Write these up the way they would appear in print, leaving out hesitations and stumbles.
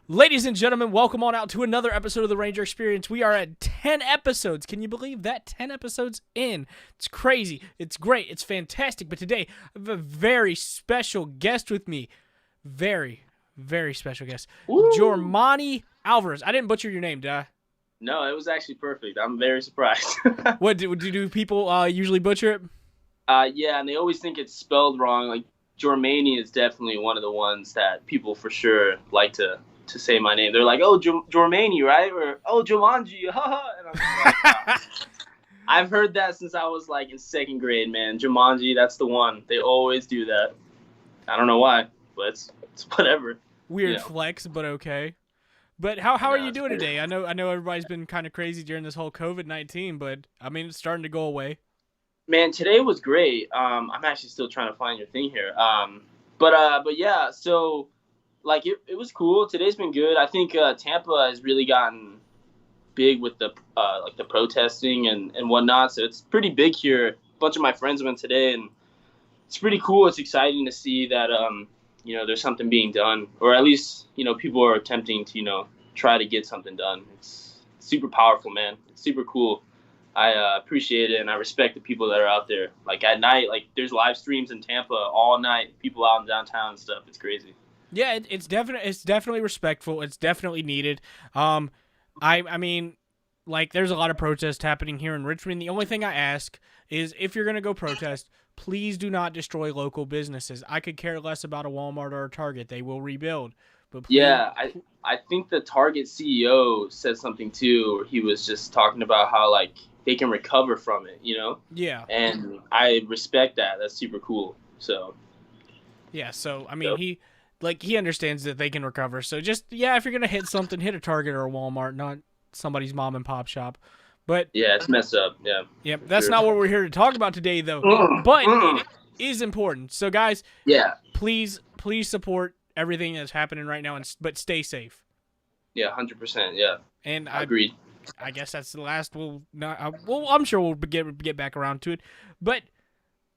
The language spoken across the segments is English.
Ladies and gentlemen, welcome on out to another episode of the Ranger Experience. We are at 10 episodes. Can you believe that? 10 episodes in. It's crazy. It's great. It's fantastic. But today, I have a very special guest with me. Very, very special guest. Woo! Jormani Alvarez. I didn't butcher your name, did I? No, it was actually perfect. I'm very surprised. What do people usually butcher it? Yeah, and they always think it's spelled wrong. Like Jormani is definitely one of the ones that people for sure like to say my name. They're like, "Oh, Jormani, right?" Or "Oh, Jumanji." Haha. And I'm like, I've heard that since I was like in second grade, man. Jumanji, that's the one. They always do that. I don't know why, but it's whatever. Weird flex, but okay. But how are you doing today? I know everybody's been kind of crazy during this whole COVID-19, but I mean it's starting to go away. Man, today was great. I'm actually still trying to find your thing here. But yeah, so like it was cool. Today's been good. I think Tampa has really gotten big with the like the protesting and whatnot. So it's pretty big here. A bunch of my friends went today, and it's pretty cool. It's exciting to see that there's something being done, or at least people are attempting to try to get something done. It's super powerful, man. It's super cool. I appreciate it, and I respect the people that are out there. Like at night, like there's live streams in Tampa all night. People out in downtown and stuff. It's crazy. Yeah, it's definitely respectful. It's definitely needed. I mean, like there's a lot of protests happening here in Richmond. The only thing I ask is if you're gonna go protest, please do not destroy local businesses. I could care less about a Walmart or a Target. They will rebuild. But please, Yeah, I think the Target CEO said something too. He was just talking about how like they can recover from it, yeah. And I respect that. That's super cool. So Yeah, so I mean he understands that they can recover. So just if you're gonna hit something, hit a Target or a Walmart, not somebody's mom and pop shop. But yeah, it's messed up. Yeah. Yep, that's not what we're here to talk about today though. But it is important. So guys, please support everything that's happening right now, but stay safe. Yeah, 100%. Yeah. And Agreed. I guess that's the last. I'm sure we'll get back around to it, but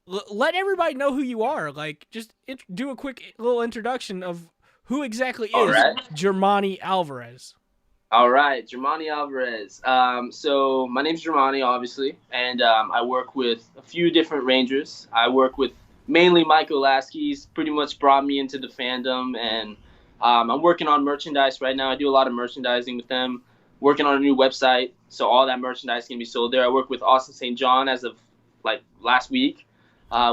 let everybody know who you are. Like, just do a quick little introduction of who exactly is Jormani Alvarez. All right, Jormani Alvarez. So my name's Jormani, obviously, and I work with a few different Rangers. I work with mainly Michael Lasky. He's pretty much brought me into the fandom, and I'm working on merchandise right now. I do a lot of merchandising with them. Working on a new website, so all that merchandise can be sold there. I work with Austin St. John as of like last week.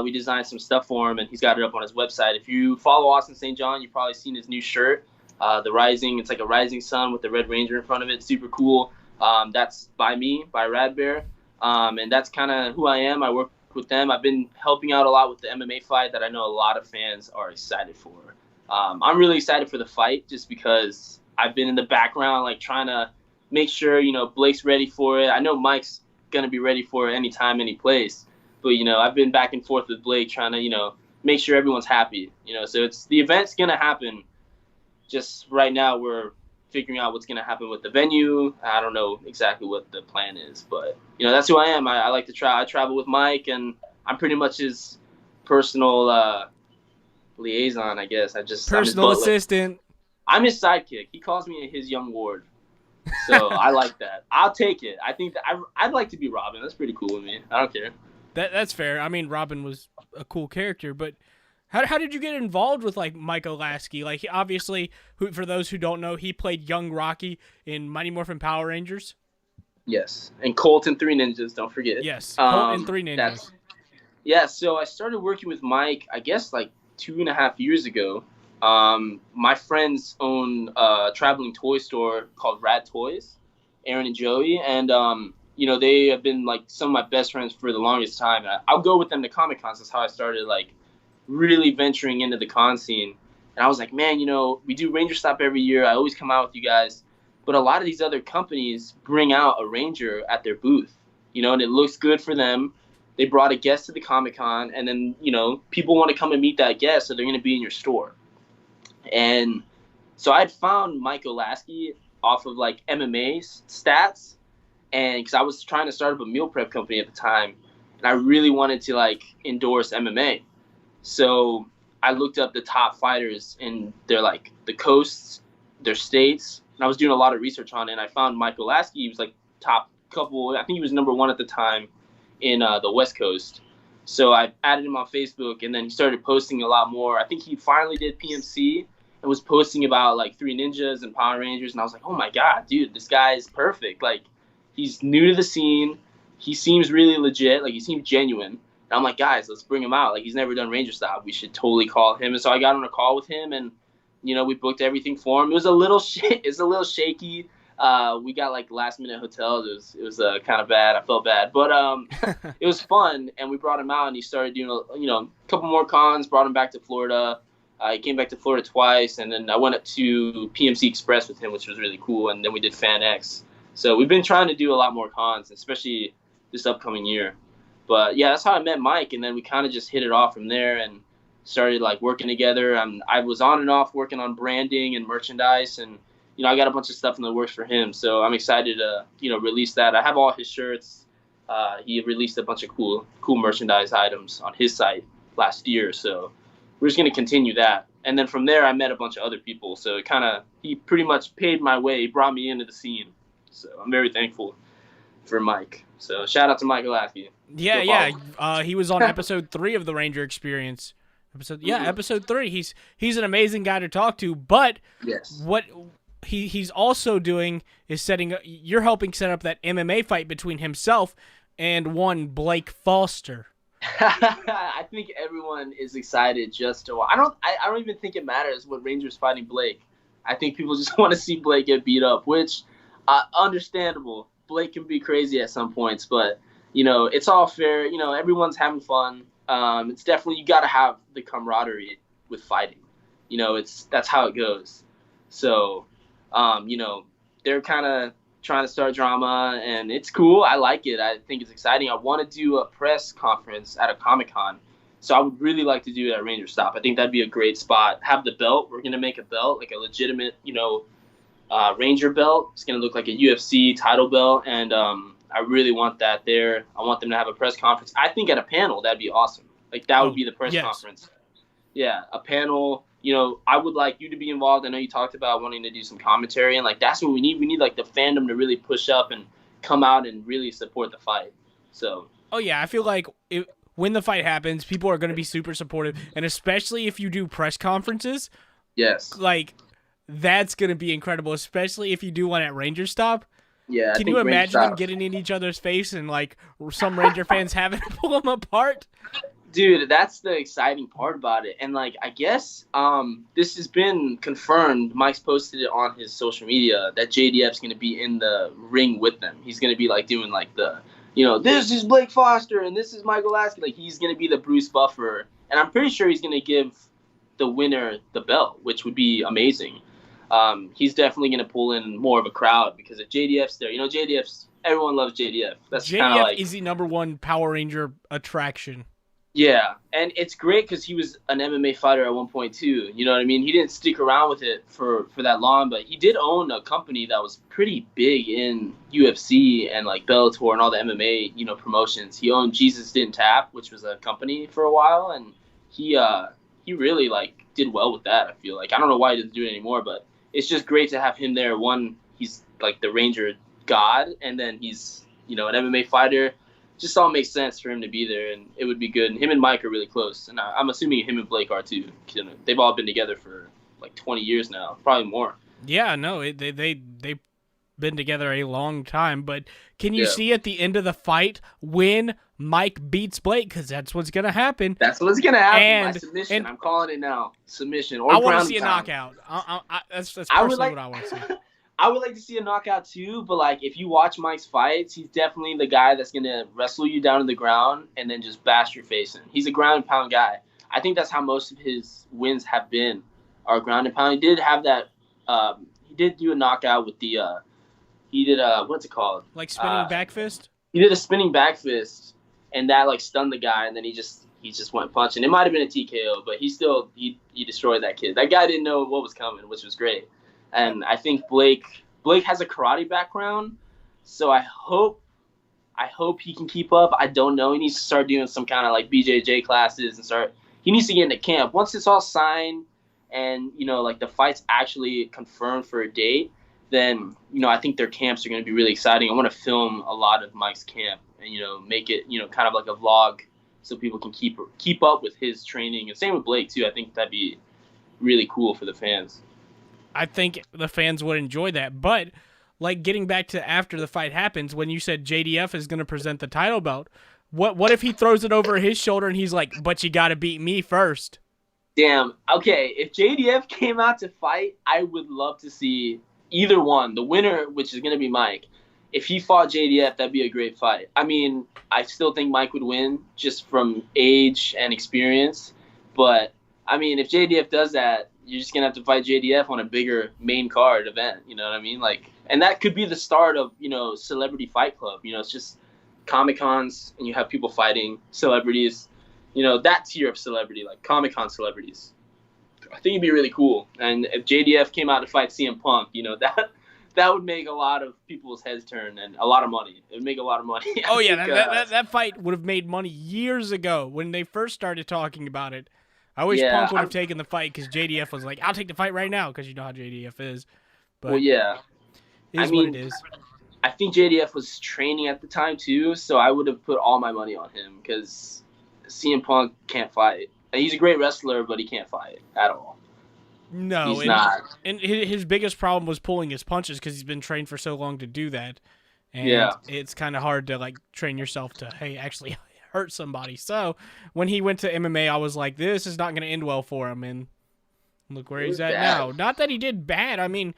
We designed some stuff for him, and he's got it up on his website. If you follow Austin St. John, you've probably seen his new shirt, the Rising. It's like a rising sun with the Red Ranger in front of it. Super cool. That's by me, by Rad Bear, and that's kind of who I am. I work with them. I've been helping out a lot with the MMA fight that I know a lot of fans are excited for. I'm really excited for the fight just because I've been in the background, like trying to make sure, Blake's ready for it. I know Mike's going to be ready for it anytime, any place. But, I've been back and forth with Blake trying to, make sure everyone's happy. So the event's going to happen. Just right now we're figuring out what's going to happen with the venue. I don't know exactly what the plan is. But, that's who I am. I like to I travel with Mike, and I'm pretty much his personal liaison, I guess. Personal assistant. I'm his sidekick. He calls me his young ward. So I like that. I'll take it. I think that I'd like to be Robin. That's pretty cool with me. I don't care. That's fair. I mean, Robin was a cool character, but how did you get involved with like Michael Lasky? Like, obviously, for those who don't know, he played young Rocky in Mighty Morphin Power Rangers. Yes, and Colt and Three Ninjas. Don't forget. Yes, Colt and Three Ninjas. Yeah. So I started working with Mike, I guess, like 2.5 years ago. My friends own a traveling toy store called Rad Toys, Aaron and Joey, and they have been like some of my best friends for the longest time. I'll go with them to Comic Cons. That's how I started like really venturing into the con scene. And I was like, man, we do Ranger Stop every year. I always come out with you guys, but a lot of these other companies bring out a Ranger at their booth, and it looks good for them. They brought a guest to the Comic Con, and then people want to come and meet that guest, so they're going to be in your store. And so I'd found Michael Lasky off of like MMA stats, and because I was trying to start up a meal prep company at the time, and I really wanted to like endorse MMA. So I looked up the top fighters in their like the coasts their states. And I was doing a lot of research on it, and I found Michael Lasky. He was like top couple. I think he was number one at the time in the West Coast. So I added him on Facebook, and then he started posting a lot more. I think he finally did PMC and was posting about like Three Ninjas and Power Rangers, and I was like, oh my god, dude, this guy is perfect. Like, he's new to the scene. He seems really legit. Like, he seems genuine. And I'm like, guys, let's bring him out. Like, he's never done Ranger Stop. We should totally call him. And so I got on a call with him, and we booked everything for him. It was a little shaky. We got like last minute hotels. It was kind of bad. I felt bad, but it was fun. And we brought him out, and he started doing a couple more cons. Brought him back to Florida. He came back to Florida twice, and then I went up to PMC Express with him, which was really cool. And then we did Fan X. So we've been trying to do a lot more cons, especially this upcoming year. But yeah, that's how I met Mike, and then we kind of just hit it off from there and started like working together. I was on and off working on branding and merchandise, and I got a bunch of stuff in the works for him. So I'm excited to release that. I have all his shirts. He released a bunch of cool merchandise items on his site last year. So we're just gonna continue that. And then from there, I met a bunch of other people. So he pretty much paved my way. He brought me into the scene. So I'm very thankful for Mike. So shout out to Mike Lasky. Yeah. He was on episode 3 of the Ranger Experience. Episode 3. He's an amazing guy to talk to. But yes, what he's also doing is you're helping set up that MMA fight between himself and one Blake Foster. I think everyone is excited just to watch. I don't even think it matters what Ranger's fighting Blake. I think people just want to see Blake get beat up, which understandable. Blake can be crazy at some points, but it's all fair. Everyone's having fun. It's definitely, you got to have the camaraderie with fighting. That's how it goes. So, they're kind of trying to start drama, and it's cool. I like it. I think it's exciting. I want to do a press conference at a Comic-Con. So I would really like to do it at Ranger Stop. I think that'd be a great spot. Have the belt. We're going to make a belt, like a legitimate, Ranger belt. It's going to look like a UFC title belt, and I really want that there. I want them to have a press conference. I think at a panel, that'd be awesome. Like, that would be the press conference. Yeah, a panel. I would like you to be involved. I know you talked about wanting to do some commentary, and like that's what we need. We need like the fandom to really push up and come out and really support the fight. So. Oh yeah, I feel like when the fight happens, people are going to be super supportive, and especially if you do press conferences. Yes. Like, that's going to be incredible, especially if you do one at Ranger Stop. Yeah. Can you imagine them getting in each other's face and like some Ranger fans having to pull them apart? Dude, that's the exciting part about it. And like, I guess this has been confirmed. Mike's posted it on his social media that JDF's going to be in the ring with them. He's going to be like doing like the, this is Blake Foster and this is Michael Lasky. Like, he's going to be the Bruce Buffer. And I'm pretty sure he's going to give the winner the belt, which would be amazing. He's definitely going to pull in more of a crowd because if JDF's there, everyone loves JDF. That's kind of like, is the number one Power Ranger attraction. Yeah, and it's great because he was an MMA fighter at one point too. You know what I mean? He didn't stick around with it for that long, but he did own a company that was pretty big in UFC and like Bellator and all the MMA promotions. He owned Jesus Didn't Tap, which was a company for a while, and he really like did well with that. I feel like I don't know why he doesn't do it anymore, but it's just great to have him there. One, he's like the Ranger god, and then he's an MMA fighter. Just all makes sense for him to be there, and it would be good. And him and Mike are really close, and I'm assuming him and Blake are too. They've all been together for like 20 years now, probably more. Yeah, no, they've been together a long time. But can you see at the end of the fight when Mike beats Blake? Because that's what's gonna happen. That's what's gonna happen. By submission. I'm calling it now. Submission. Or I want to see a knockout. That's personally what I want to see. I would like to see a knockout too, but like if you watch Mike's fights, he's definitely the guy that's gonna wrestle you down to the ground and then just bash your face in. He's a ground and pound guy. I think that's how most of his wins have been, are ground and pound. He did have that. He did do a knockout with the. He did what's it called? Like spinning back fist. He did a spinning back fist, and that like stunned the guy, and then he just went punching. It might have been a TKO, but he destroyed that kid. That guy didn't know what was coming, which was great. And I think Blake has a karate background, so I hope he can keep up. I don't know. He needs to start doing some kind of like BJJ classes and he needs to get into camp. Once it's all signed and like the fight's actually confirmed for a date, then I think their camps are going to be really exciting. I want to film a lot of Mike's camp and make it kind of like a vlog so people can keep up with his training, and same with Blake too. I think that'd be really cool for the fans. I think the fans would enjoy that. But like getting back to after the fight happens, when you said JDF is going to present the title belt, what if he throws it over his shoulder and he's like, "But you got to beat me first." Damn. Okay, if JDF came out to fight, I would love to see either one. The winner, which is going to be Mike, if he fought JDF, that'd be a great fight. I mean, I still think Mike would win just from age and experience. But, I mean, if JDF does that, you're just going to have to fight JDF on a bigger main card event. You know what I mean? And that could be the start of, Celebrity Fight Club. It's just Comic-Cons, and you have people fighting celebrities. That tier of celebrity, like Comic-Con celebrities. I think it'd be really cool. And if JDF came out to fight CM Punk, that would make a lot of people's heads turn, and a lot of money. It would make a lot of money. Oh, yeah, that fight would have made money years ago when they first started talking about it. I wish Punk would have taken the fight because JDF was like, I'll take the fight right now, because you know how JDF is. But well, yeah. What it is. I think JDF was training at the time, too, so I would have put all my money on him because CM Punk can't fight. And he's a great wrestler, but he can't fight at all. No, he's not. And his biggest problem was pulling his punches because he's been trained for so long to do that. And it's kind of hard to train yourself to, hey, actually hurt somebody. So when he went to MMA, I was like, this is not going to end well for him. And look where he's at now. Not that he did bad. I mean,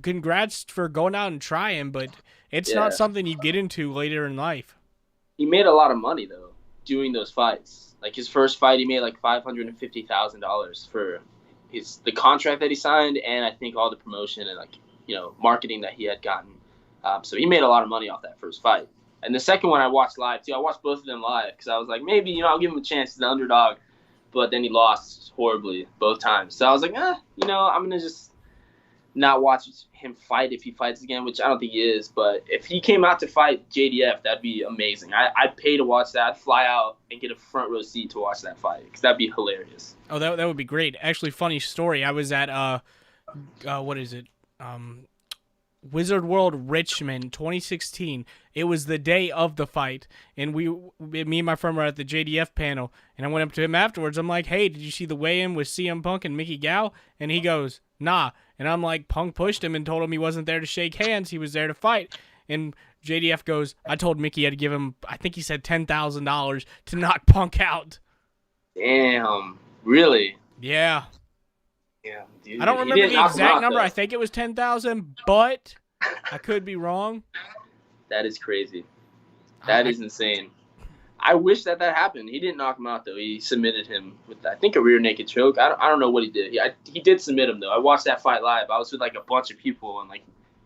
congrats for going out and trying, but it's not something you get into later in life. He made a lot of money, though, doing those fights. Like his first fight, he made like $550,000 for the contract that he signed, and I think all the promotion and marketing that he had gotten. So he made a lot of money off that first fight. And the second one I watched live too. I watched both of them live because I was like, maybe I'll give him a chance. He's the underdog, but then he lost horribly both times. So I was like, I'm gonna just not watch him fight if he fights again, which I don't think he is. But if he came out to fight JDF, that'd be amazing. I'd pay to watch that. I'd fly out and get a front row seat to watch that fight because that'd be hilarious. Oh, that would be great. Actually, funny story. I was at what is it? Wizard World Richmond 2016. It was the day of the fight, and me and my friend were at the JDF panel, and I went up to him afterwards. I'm like, hey, did you see the weigh-in with CM Punk and Mickey Gall? And he goes, nah. And I'm like, Punk pushed him and told him he wasn't there to shake hands. He was there to fight. And JDF goes, I told Mickey I'd give him, I think he said $10,000 to knock Punk out. Damn. Really? Yeah. Yeah, dude. I don't remember the exact number. I think it was 10,000, but I could be wrong. That is crazy. That is insane. I wish that happened. He didn't knock him out, though. He submitted him with, I think, a rear naked choke. I don't know what he did. He did submit him, though. I watched that fight live. I was with, a bunch of people and,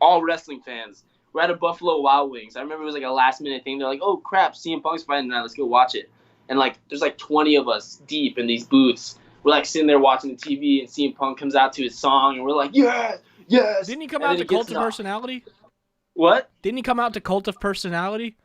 all wrestling fans. We're at a Buffalo Wild Wings. I remember it was, a last-minute thing. They're like, oh, crap, CM Punk's fighting tonight. Let's go watch it. And, there's, 20 of us deep in these booths. We're, sitting there watching the TV, and CM Punk comes out to his song, and we're like, yes, yes. Didn't he come out to Cult of Personality? What? Didn't he come out to Cult of Personality?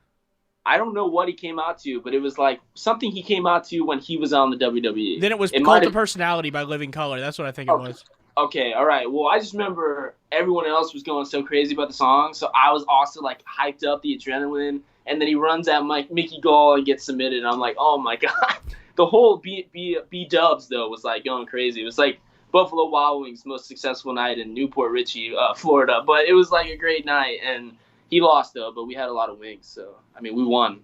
I don't know what he came out to, but it was something he came out to when he was on the WWE. Then it was Cult of Personality by Living Colour. That's what I think it was. Okay, all right. Well, I just remember everyone else was going so crazy about the song, so I was also hyped up the adrenaline. And then he runs at Mickey Gall and gets submitted. And I'm like, oh my god. The whole B Dubs though was going crazy. It was Buffalo Wild Wings' most successful night in Newport Richie, Florida. But it was a great night, and he lost though. But we had a lot of wings, so I mean, we won.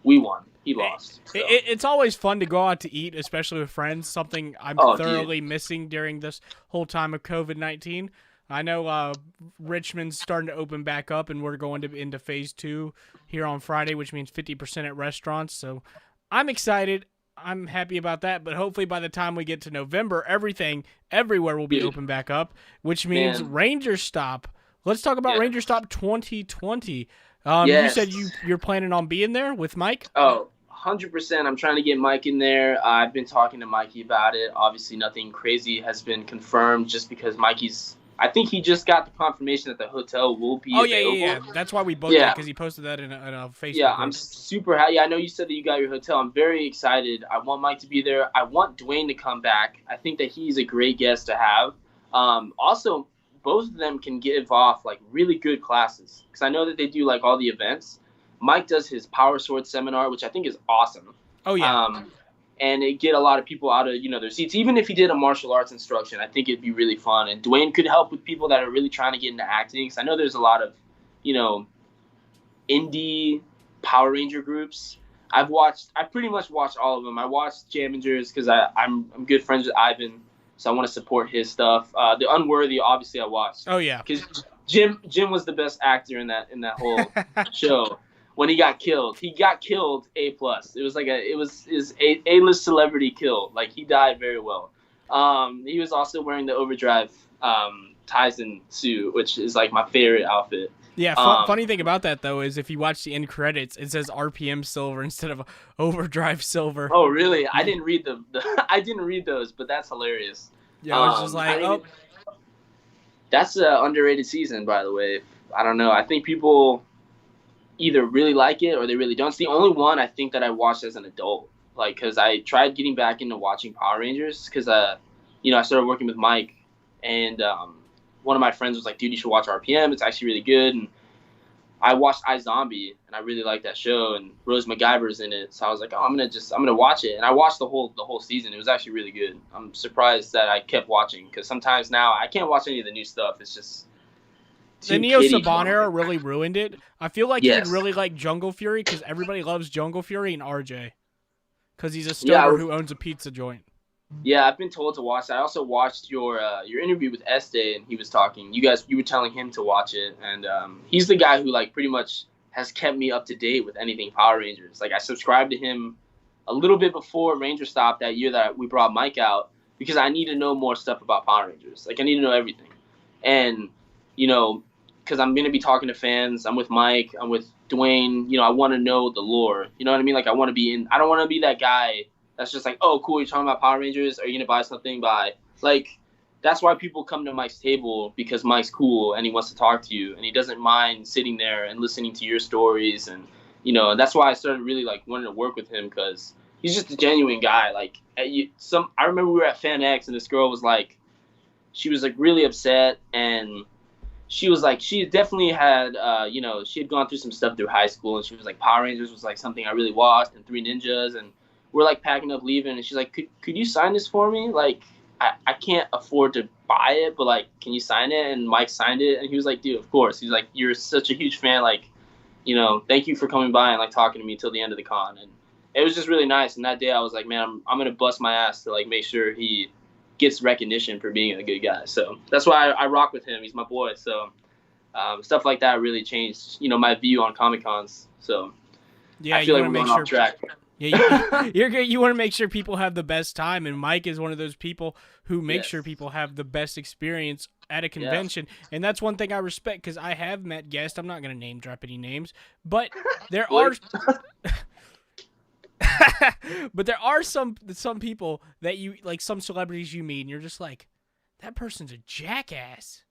He lost. So. It's always fun to go out to eat, especially with friends. Something I'm thoroughly missing during this whole time of COVID-19. I know Richmond's starting to open back up, and we're going into phase 2 here on Friday, which means 50% at restaurants. So I'm excited. I'm happy about that. But hopefully by the time we get to November, everywhere will be open back up, which means Ranger Stop. Let's talk about Ranger Stop 2020. You said you're planning on being there with Mike? Oh, 100%. I'm trying to get Mike in there. I've been talking to Mikey about it. Obviously, nothing crazy has been confirmed just because Mikey's I think he just got the confirmation that the hotel will be Oh yeah. available. That's why we booked it Yeah, because he posted that in a yeah, Facebook I'm group. super happy. I know you said that you got your hotel. I'm very excited. I want Mike to be there. I want Dwayne to come back. I think that he's a great guest to have. Also, both of them can give off like really good classes because I know that they do like all the events. Mike does his power sword seminar, which I think is awesome. Oh yeah. Um, and it get a lot of people out of their seats. Even if he did a martial arts instruction, I think it'd be really fun. And Dwayne could help with people that are really trying to get into acting. Because I know there's a lot of, you know, indie Power Ranger groups. I pretty much watched all of them. I watched Jamingers because I'm good friends with Ivan, so I want to support his stuff. The Unworthy, obviously, I watched Oh yeah. because Jim was the best actor in that whole show. When he got killed A plus. It was like it was his A-list celebrity kill. Like he died very well. He was also wearing the Overdrive Tyson suit, which is like my favorite outfit. Yeah, funny thing about that though is if you watch the end credits, it says RPM Silver instead of Overdrive Silver. Oh really? I didn't read I didn't read those, but that's hilarious. Yeah, I was just like, oh. That's an underrated season, by the way. I don't know. I think people either really like it or they really don't. It's the only one I think that I watched as an adult. Like, because I tried getting back into watching Power Rangers because, I started working with Mike, and one of my friends was like, dude, you should watch RPM. It's actually really good. And I watched iZombie, and I really liked that show, and Rose MacGyver's in it. So I was like, oh, I'm gonna watch it. And I watched the whole season. It was actually really good. I'm surprised that I kept watching because sometimes now I can't watch any of the new stuff. It's just the Neo Saban era really ruined it. I feel like Yes. you'd really like Jungle Fury because everybody loves Jungle Fury and RJ because he's a stoner who owns a pizza joint. Yeah, I've been told to watch that. I also watched your interview with Este, and he was talking. You were telling him to watch it, and he's the guy who like pretty much has kept me up to date with anything Power Rangers. Like I subscribed to him a little bit before Ranger Stop that year that we brought Mike out because I need to know more stuff about Power Rangers. Like I need to know everything, and because I'm gonna be talking to fans. I'm with Mike. I'm with Dwayne. I want to know the lore. You know what I mean? Like I want to be in. I don't want to be that guy that's just like, oh, cool, you're talking about Power Rangers. Are you going to buy something? Buy. Like, that's why people come to Mike's table because Mike's cool and he wants to talk to you and he doesn't mind sitting there and listening to your stories. And, and that's why I started really, like, wanting to work with him because he's just a genuine guy. Like, I remember we were at Fan X and this girl was like, she was, like, really upset and she was like, she definitely had, she had gone through some stuff through high school and she was like, Power Rangers was, like, something I really watched and Three Ninjas and we're like packing up leaving and she's like, could you sign this for me? Like I can't afford to buy it, but like can you sign it? And Mike signed it and he was like, dude, of course. He's like, you're such a huge fan, like thank you for coming by and like talking to me till the end of the con. And it was just really nice. And that day I was like, man, I'm gonna bust my ass to like make sure he gets recognition for being a good guy. So that's why I rock with him. He's my boy. So stuff like that really changed my view on Comic Cons. So yeah, I feel like we're going off track. Yeah, you want to make sure people have the best time, and Mike is one of those people who makes sure people have the best experience at a convention, and that's one thing I respect because I have met guests. I'm not going to name drop any names, but there are, but there are some people that you like, some celebrities you meet, and you're just like, that person's a jackass.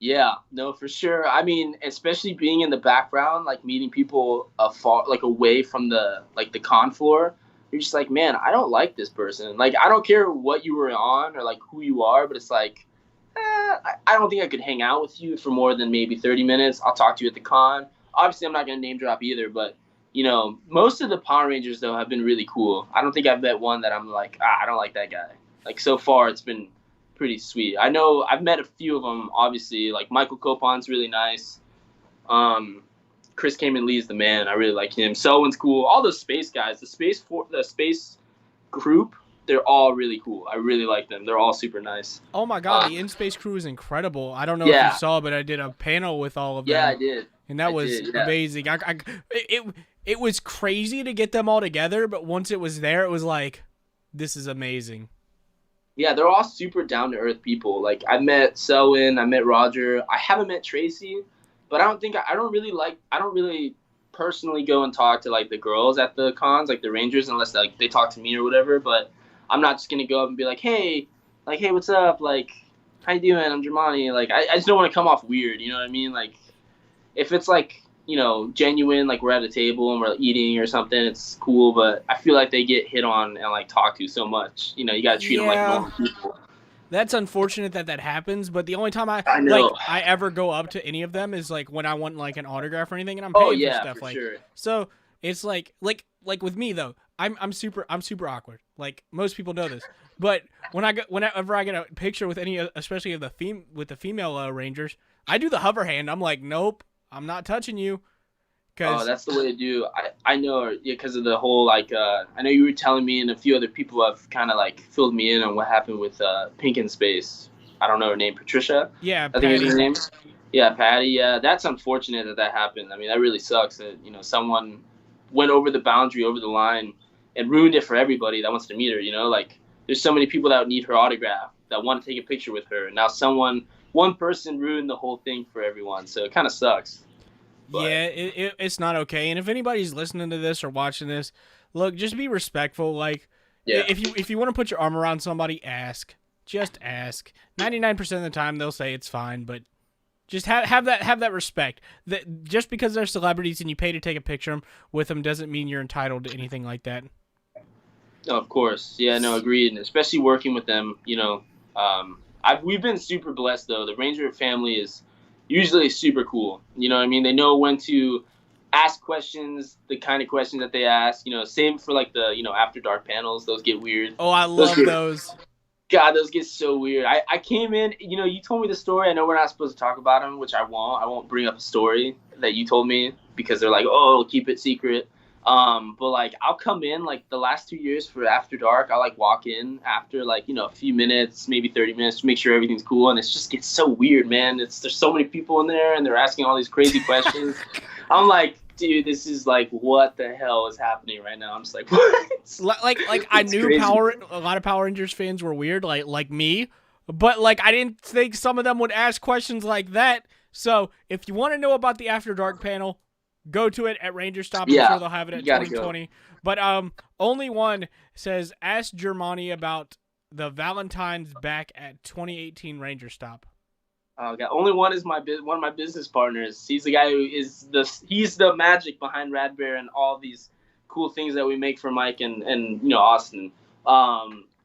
Yeah, no, for sure. I mean, especially being in the background, like meeting people afar, like away from the con floor, you're just like, man, I don't like this person. Like, I don't care what you were on or like who you are, but it's like, I don't think I could hang out with you for more than maybe 30 minutes. I'll talk to you at the con. Obviously, I'm not gonna name drop either, but most of the Power Rangers though have been really cool. I don't think I've met one that I'm like, I don't like that guy. Like so far, it's been pretty sweet. I know I've met a few of them, obviously, like Michael Copon's really nice. Chris Kamen Lee's the man. I really like him. Selwyn's cool. All those space guys, the space group, they're all really cool. I really like them. They're all super nice. Oh my god, the In-Space crew is incredible. I don't know if you saw, but I did a panel with all of them. Yeah, I did. And that was amazing. It was crazy to get them all together, but once it was there, it was like, this is amazing. Yeah, they're all super down-to-earth people. Like, I met Selwyn, I met Roger. I haven't met Tracy, but I don't really personally go and talk to, like, the girls at the cons, like the Rangers, unless, like, they talk to me or whatever. But I'm not just going to go up and be like, hey, what's up? Like, how you doing? I'm Jormani. Like, I just don't want to come off weird. You know what I mean? Like, if it's like, genuine, like we're at a table and we're eating or something, it's cool. But I feel like they get hit on and like talked to so much. You got to treat them like Yeah. normal people. That's unfortunate that happens, but the only time I know. I ever go up to any of them is like when I want like an autograph or anything, and I'm Oh paying for yeah, stuff for like. sure. So it's like with me though, I'm super awkward. Like most people know this, but whenever I get a picture with any, especially of the female Rangers, I do the hover hand. I'm like, nope, I'm not touching you. Oh, Cause that's the way to do. I know, yeah, because of the whole like. I know you were telling me, and a few other people have kind of like filled me in on what happened with Pink in Space. I don't know her name, Patricia. yeah, I think is her Patty. name. Yeah, Patty. Yeah, that's unfortunate that happened. I mean, that really sucks that someone went over the boundary, over the line, and ruined it for everybody that wants to meet her. Like there's so many people that need her autograph that want to take a picture with her. And now one person ruined the whole thing for everyone. So it kind of sucks. But Yeah, it's not okay. And if anybody's listening to this or watching this, look, just be respectful. Like, yeah. if you want to put your arm around somebody, ask. Just ask. 99% of the time they'll say it's fine, but just have that respect. That just because they're celebrities and you pay to take a picture with them doesn't mean you're entitled to anything like that. No, of course. Yeah, no, agreed. And especially working with them, we've been super blessed though. The Ranger family is usually super cool. You know what I mean? They know when to ask questions, the kind of questions that they ask. Same for like the after dark panels. Those get weird. Oh, I love those. God, those get so weird. I came in. You told me the story. I know we're not supposed to talk about them, which I won't. I won't bring up a story that you told me because they're like, oh, keep it secret. But like I'll come in like the last 2 years for After Dark. I'll like walk in after like a few minutes, maybe 30 minutes to make sure everything's cool, and it just gets so weird, man. There's so many people in there and they're asking all these crazy questions. I'm like, dude, this is like what the hell is happening right now? I'm just like, what? Like I knew crazy. a lot of Power Rangers fans were weird, like me, but like I didn't think some of them would ask questions like that. So if you want to know about the After Dark panel, go to it at Ranger Stop. I'm sure they'll have it at 2020. Go. But only one says ask Jormani about the Valentine's back at 2018 Ranger Stop. Oh God. Only one is one of my business partners. He's the guy who is he's the magic behind Rad Bear and all these cool things that we make for Mike and Austin.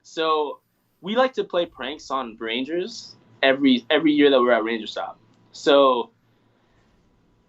So we like to play pranks on Rangers every year that we're at Ranger Stop. So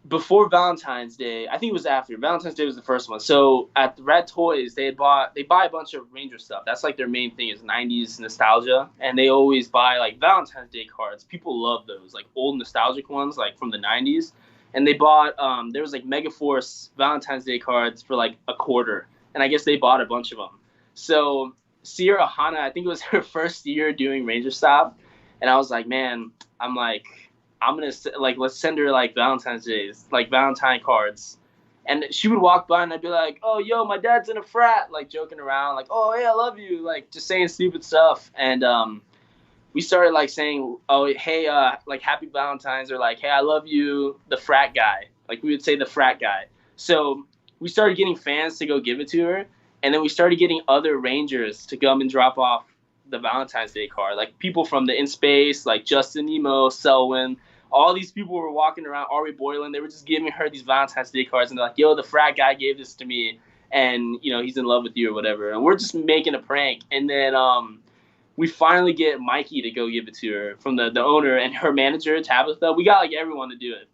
before Valentine's Day, I think it was after. Valentine's Day was the first one. So at the Red Toys, they buy a bunch of Ranger stuff. That's like their main thing is 90s nostalgia. And they always buy like Valentine's Day cards. People love those, like old nostalgic ones, like from the 90s. And they bought, there was like Megaforce Valentine's Day cards for like $0.25. And I guess they bought a bunch of them. So Sierra Hana, I think it was her first year doing Ranger Stop. And I was like, man, I'm gonna like let's send her like Valentine's Days, like Valentine cards, and she would walk by and I'd be like, oh yo, my dad's in a frat, like joking around, like oh hey I love you, like just saying stupid stuff, and we started like saying oh hey like happy Valentine's or like hey I love you the frat guy, like we would say the frat guy. So we started getting fans to go give it to her, and then we started getting other Rangers to come and drop off the Valentine's Day card, like people from the In Space, like Justin Nemo, Selwyn, all these people were walking around, Ari Boylan, they were just giving her these Valentine's Day cards, and they're like, yo, the frat guy gave this to me, and, he's in love with you or whatever, and we're just making a prank, and then we finally get Mikey to go give it to her from the owner and her manager, Tabitha. We got, like, everyone to do it,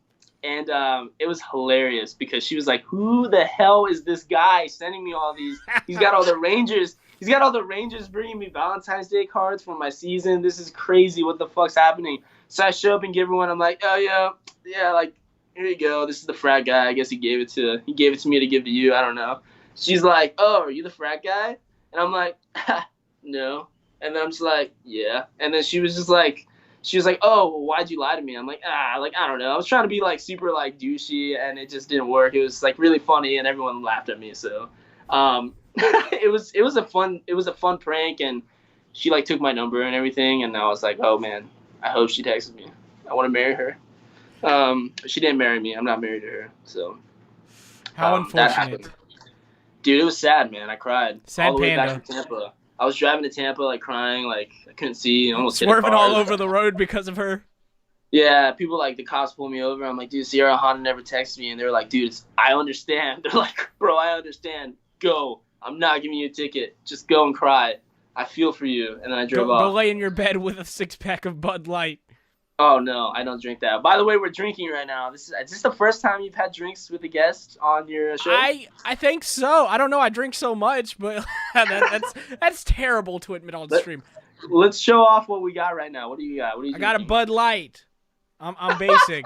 and it was hilarious, because she was like, who the hell is this guy sending me all these, he's got all the Rangers bringing me Valentine's Day cards for my season. This is crazy. What the fuck's happening? So I show up and give everyone. I'm like, oh yeah, like here you go. This is the frat guy. I guess he gave it to me to give to you. I don't know. She's like, oh, are you the frat guy? And I'm like, no. And then I'm just like, yeah. And then she was like, oh, well, why'd you lie to me? I'm like, like I don't know. I was trying to be like super like douchey, and it just didn't work. It was like really funny, and everyone laughed at me. So. It was a fun prank, and she like took my number and everything, and I was like, oh man, I hope she texts me. I want to marry her. She didn't marry me. I'm not married to her. So how unfortunate, dude. It was sad, man. I cried sad all the way panda. back from Tampa. I was driving to Tampa, like crying, like I couldn't see, almost hit a Swerving all car. over the road because of her. Yeah, people like the cops pulled me over. I'm like, dude, Sierra Honda never texted me, and they're like, dude, I understand. They're like, bro, I understand. Go. I'm not giving you a ticket. Just go and cry. I feel for you. And then I drove Go off. lay in your bed with a 6-pack of Bud Light. Oh no, I don't drink that. By the way, we're drinking right now. Is this the first time you've had drinks with a guest on your show? I think so. I don't know. I drink so much, but that's terrible to admit on stream. Let's show off what we got right now. What do you got? What are you I drinking? got a Bud Light. I'm basic.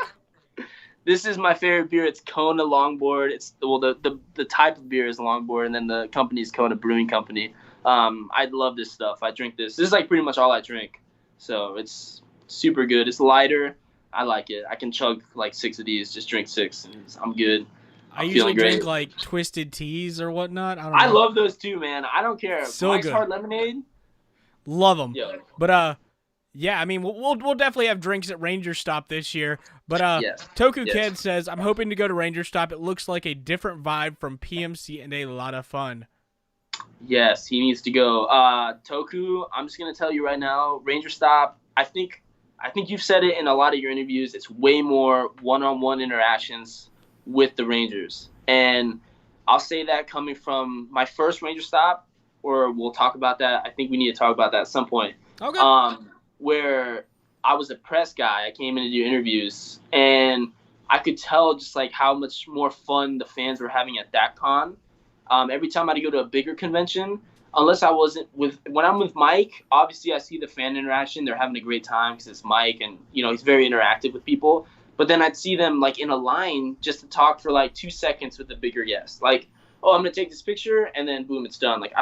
This is my favorite beer. It's Kona Longboard. It's the type of beer is Longboard, and then the company is Kona Brewing Company. I love this stuff. I drink this. This is like pretty much all I drink. So it's super good. It's lighter. I like it. I can chug like 6 of these. Just drink 6. And I'm good. I usually drink like Twisted Teas or whatnot. I love those too, man. I don't care. So Mike's good. Hard Lemonade. Love them. Yo. But yeah, I mean, we'll definitely have drinks at Ranger Stop this year. But Toku Ked says, I'm hoping to go to Ranger Stop. It looks like a different vibe from PMC and a lot of fun. Yes, he needs to go. Toku, I'm just gonna tell you right now, Ranger Stop. I think you've said it in a lot of your interviews. It's way more one-on-one interactions with the Rangers, and I'll say that coming from my first Ranger Stop, or we'll talk about that. I think we need to talk about that at some point. Okay. Where I was a press guy. I came in to do interviews, and I could tell just like how much more fun the fans were having at that con. Every time I'd go to a bigger convention, unless I wasn't when I'm with Mike, obviously I see the fan interaction. They're having a great time because it's Mike, and he's very interactive with people. But then I'd see them like in a line just to talk for like 2 seconds with the bigger guest. Like, oh, I'm gonna take this picture, and then boom, it's done. Like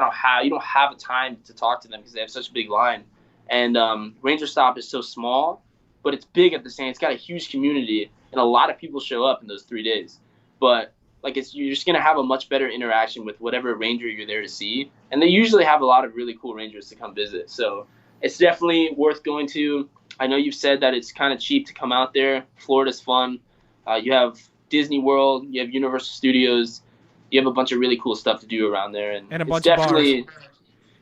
you don't have a time to talk to them because they have such a big line. And Ranger Stop is so small, but it's big at the same. It's got a huge community, and a lot of people show up in those 3 days. But like you're just gonna have a much better interaction with whatever ranger you're there to see, and they usually have a lot of really cool rangers to come visit. So it's definitely worth going to. I know you've said that it's kind of cheap to come out there. Florida's fun. You have Disney World, you have Universal Studios, you have a bunch of really cool stuff to do around there, and a bunch of bars.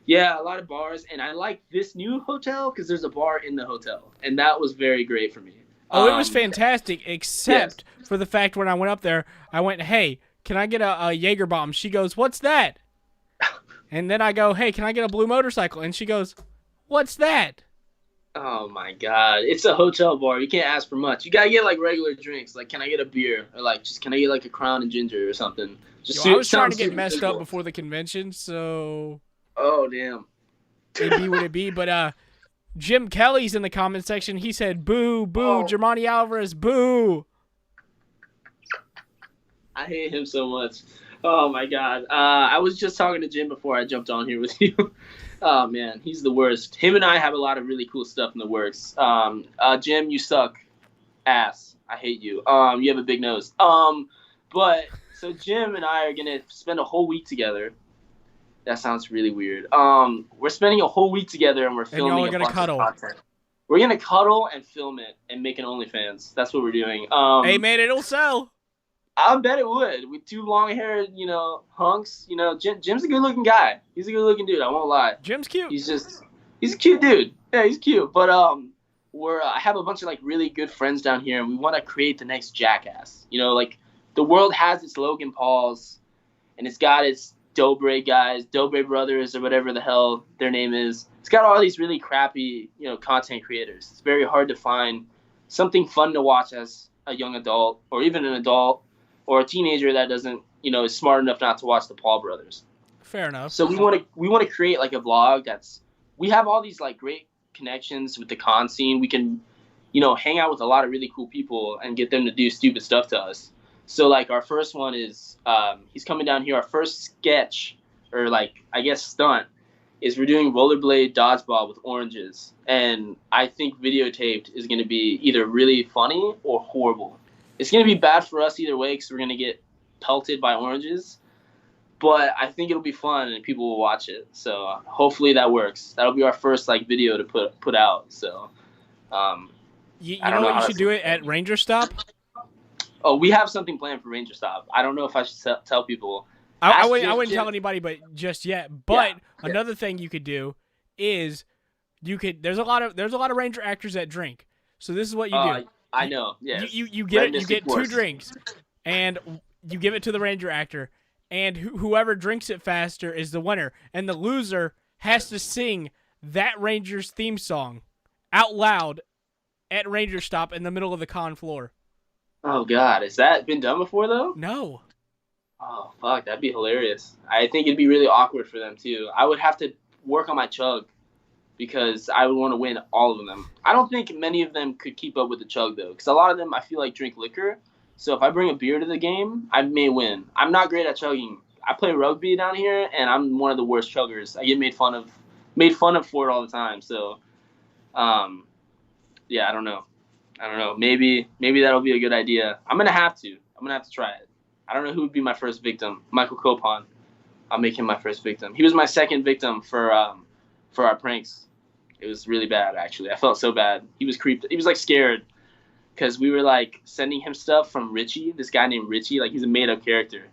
Yeah, a lot of bars, and I like this new hotel because there's a bar in the hotel, and that was very great for me. Oh, it was fantastic, except for the fact when I went up there, I went, hey, can I get a Jaeger bomb? She goes, what's that? And then I go, hey, can I get a blue motorcycle? And she goes, what's that? Oh, my God. It's a hotel bar. You can't ask for much. You got to get, like, regular drinks. Like, can I get a beer? Or, like, just can I get, like, a Crown and Ginger or something? I was trying to get messed up before the convention, so... Oh, damn. It'd be what it be, but Jim Kelly's in the comment section. He said, boo, boo, Jormani Alvarez, boo. I hate him so much. Oh, my God. I was just talking to Jim before I jumped on here with you. Oh, man, he's the worst. Him and I have a lot of really cool stuff in the works. Jim, you suck ass. I hate you. You have a big nose. But so Jim and I are going to spend a whole week together. That sounds really weird. We're spending a whole week together, and we're filming a bunch of content. We're gonna cuddle and film it and make an OnlyFans. That's what we're doing. Hey man, it'll sell. I bet it would. With 2 long-haired, hunks. Jim's a good-looking guy. He's a good-looking dude. I won't lie. Jim's cute. He's a cute dude. Yeah, he's cute. But I have a bunch of like really good friends down here, and we want to create the next Jackass. Like the world has its Logan Pauls, and it's got its Dobre guys, Dobre brothers, or whatever the hell their name is. It's got all these really crappy, content creators. It's very hard to find something fun to watch as a young adult, or even an adult, or a teenager that doesn't, is smart enough not to watch the Paul brothers. Fair enough. So we want to create like a vlog we have all these like great connections with the con scene. We can, hang out with a lot of really cool people and get them to do stupid stuff to us. So, like, our first one is, he's coming down here. Our first sketch, or, like, I guess stunt, is we're doing rollerblade dodgeball with oranges. And I think videotaped is going to be either really funny or horrible. It's going to be bad for us either way because we're going to get pelted by oranges. But I think it'll be fun and people will watch it. So, hopefully that works. That'll be our first, like, video to put out. So, you know what? You should do it at Ranger Stop. Oh, we have something planned for Ranger Stop. I don't know if I should tell people. I Ask wouldn't Jim. tell anybody, but just yet. But another thing you could do is there's a lot of Ranger actors that drink. So this is what you do. I know. Yes. You Red get Mystic 2 Force. drinks, and you give it to the Ranger actor, and whoever drinks it faster is the winner, and the loser has to sing that Ranger's theme song out loud at Ranger Stop in the middle of the con floor. Oh God, has that been done before though? No. Oh fuck, that'd be hilarious. I think it'd be really awkward for them too. I would have to work on my chug because I would want to win all of them. I don't think many of them could keep up with the chug though, because a lot of them I feel like drink liquor. So if I bring a beer to the game, I may win. I'm not great at chugging. I play rugby down here, and I'm one of the worst chuggers. I get made fun of for it all the time. So, yeah, I don't know. Maybe that'll be a good idea. I'm gonna have to try it. I don't know who would be my first victim. Michael Copon. I'll make him my first victim. He was my second victim for our pranks. It was really bad, actually. I felt so bad. He was creeped. He was like scared because we were like sending him stuff from Richie, this guy named Richie. Like he's a made up character,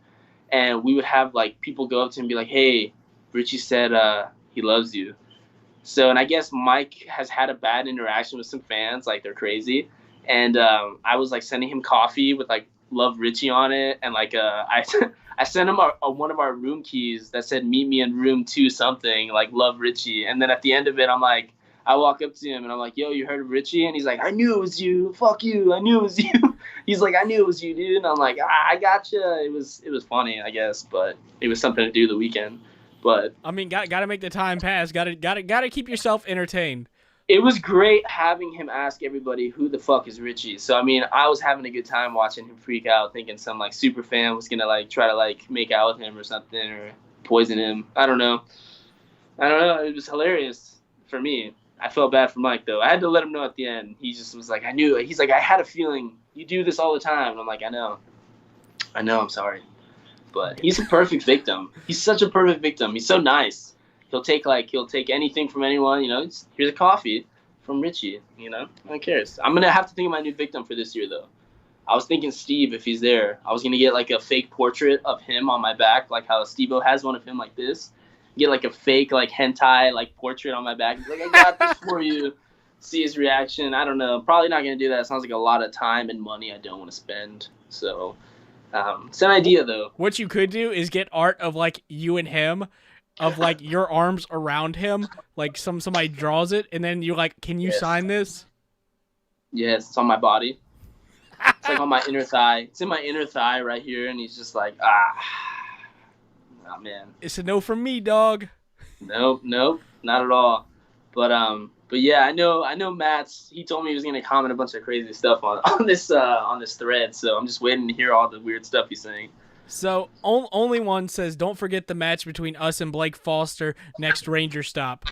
and we would have like people go up to him and be like, "Hey, Richie said he loves you." So, and I guess Mike has had a bad interaction with some fans, like they're crazy, and I was like sending him coffee with like "Love Richie" on it, and like I sent him one of our room keys that said "Meet me in room 2 something," like "Love Richie," and then at the end of it, I walk up to him and I'm like, "Yo, you heard of Richie?" And he's like, "I knew it was you. Fuck you. I knew it was you." He's like, "I knew it was you, dude." And I'm like, "I gotcha." It was funny, I guess, but it was something to do the weekend. But I mean, got to make the time pass. Got to keep yourself entertained. it was great having him ask everybody who the fuck is Richie. So I mean, I was having a good time watching him freak out, thinking some like super fan was gonna like try to like make out with him or something or poison him. I don't know. It was hilarious for me. I felt bad for Mike though. I had to let him know at the end. He just was like, "I knew it." He's like, "I had a feeling you do this all the time." And I'm like, "I know. I'm sorry." But he's a perfect victim. He's such a perfect victim. He's so nice. He'll take anything from anyone. You know, here's a coffee from Richie. You know, no one cares. I'm gonna have to think of my new victim for this year though. I was thinking Steve if he's there. I was gonna get like a fake portrait of him on my back, like how Steve-O has one of him like this. Get like a fake like hentai like portrait on my back. He's like, "I got this for you." See his reaction. I don't know. Probably not gonna do that. It sounds like a lot of time and money I don't want to spend. So it's an idea though. What you could do is get art of like you and him, of like your arms around him, like somebody draws it, and then you're like, "Can you sign this?" Yes, it's on my body. It's like on my inner thigh. It's in my inner thigh right here, and he's just like, oh man. It's a no from me, dog. Nope, not at all. But yeah, I know Matt's. He told me he was gonna comment a bunch of crazy stuff on this thread. So I'm just waiting to hear all the weird stuff he's saying. So only one says, "Don't forget the match between us and Blake Foster next Ranger Stop."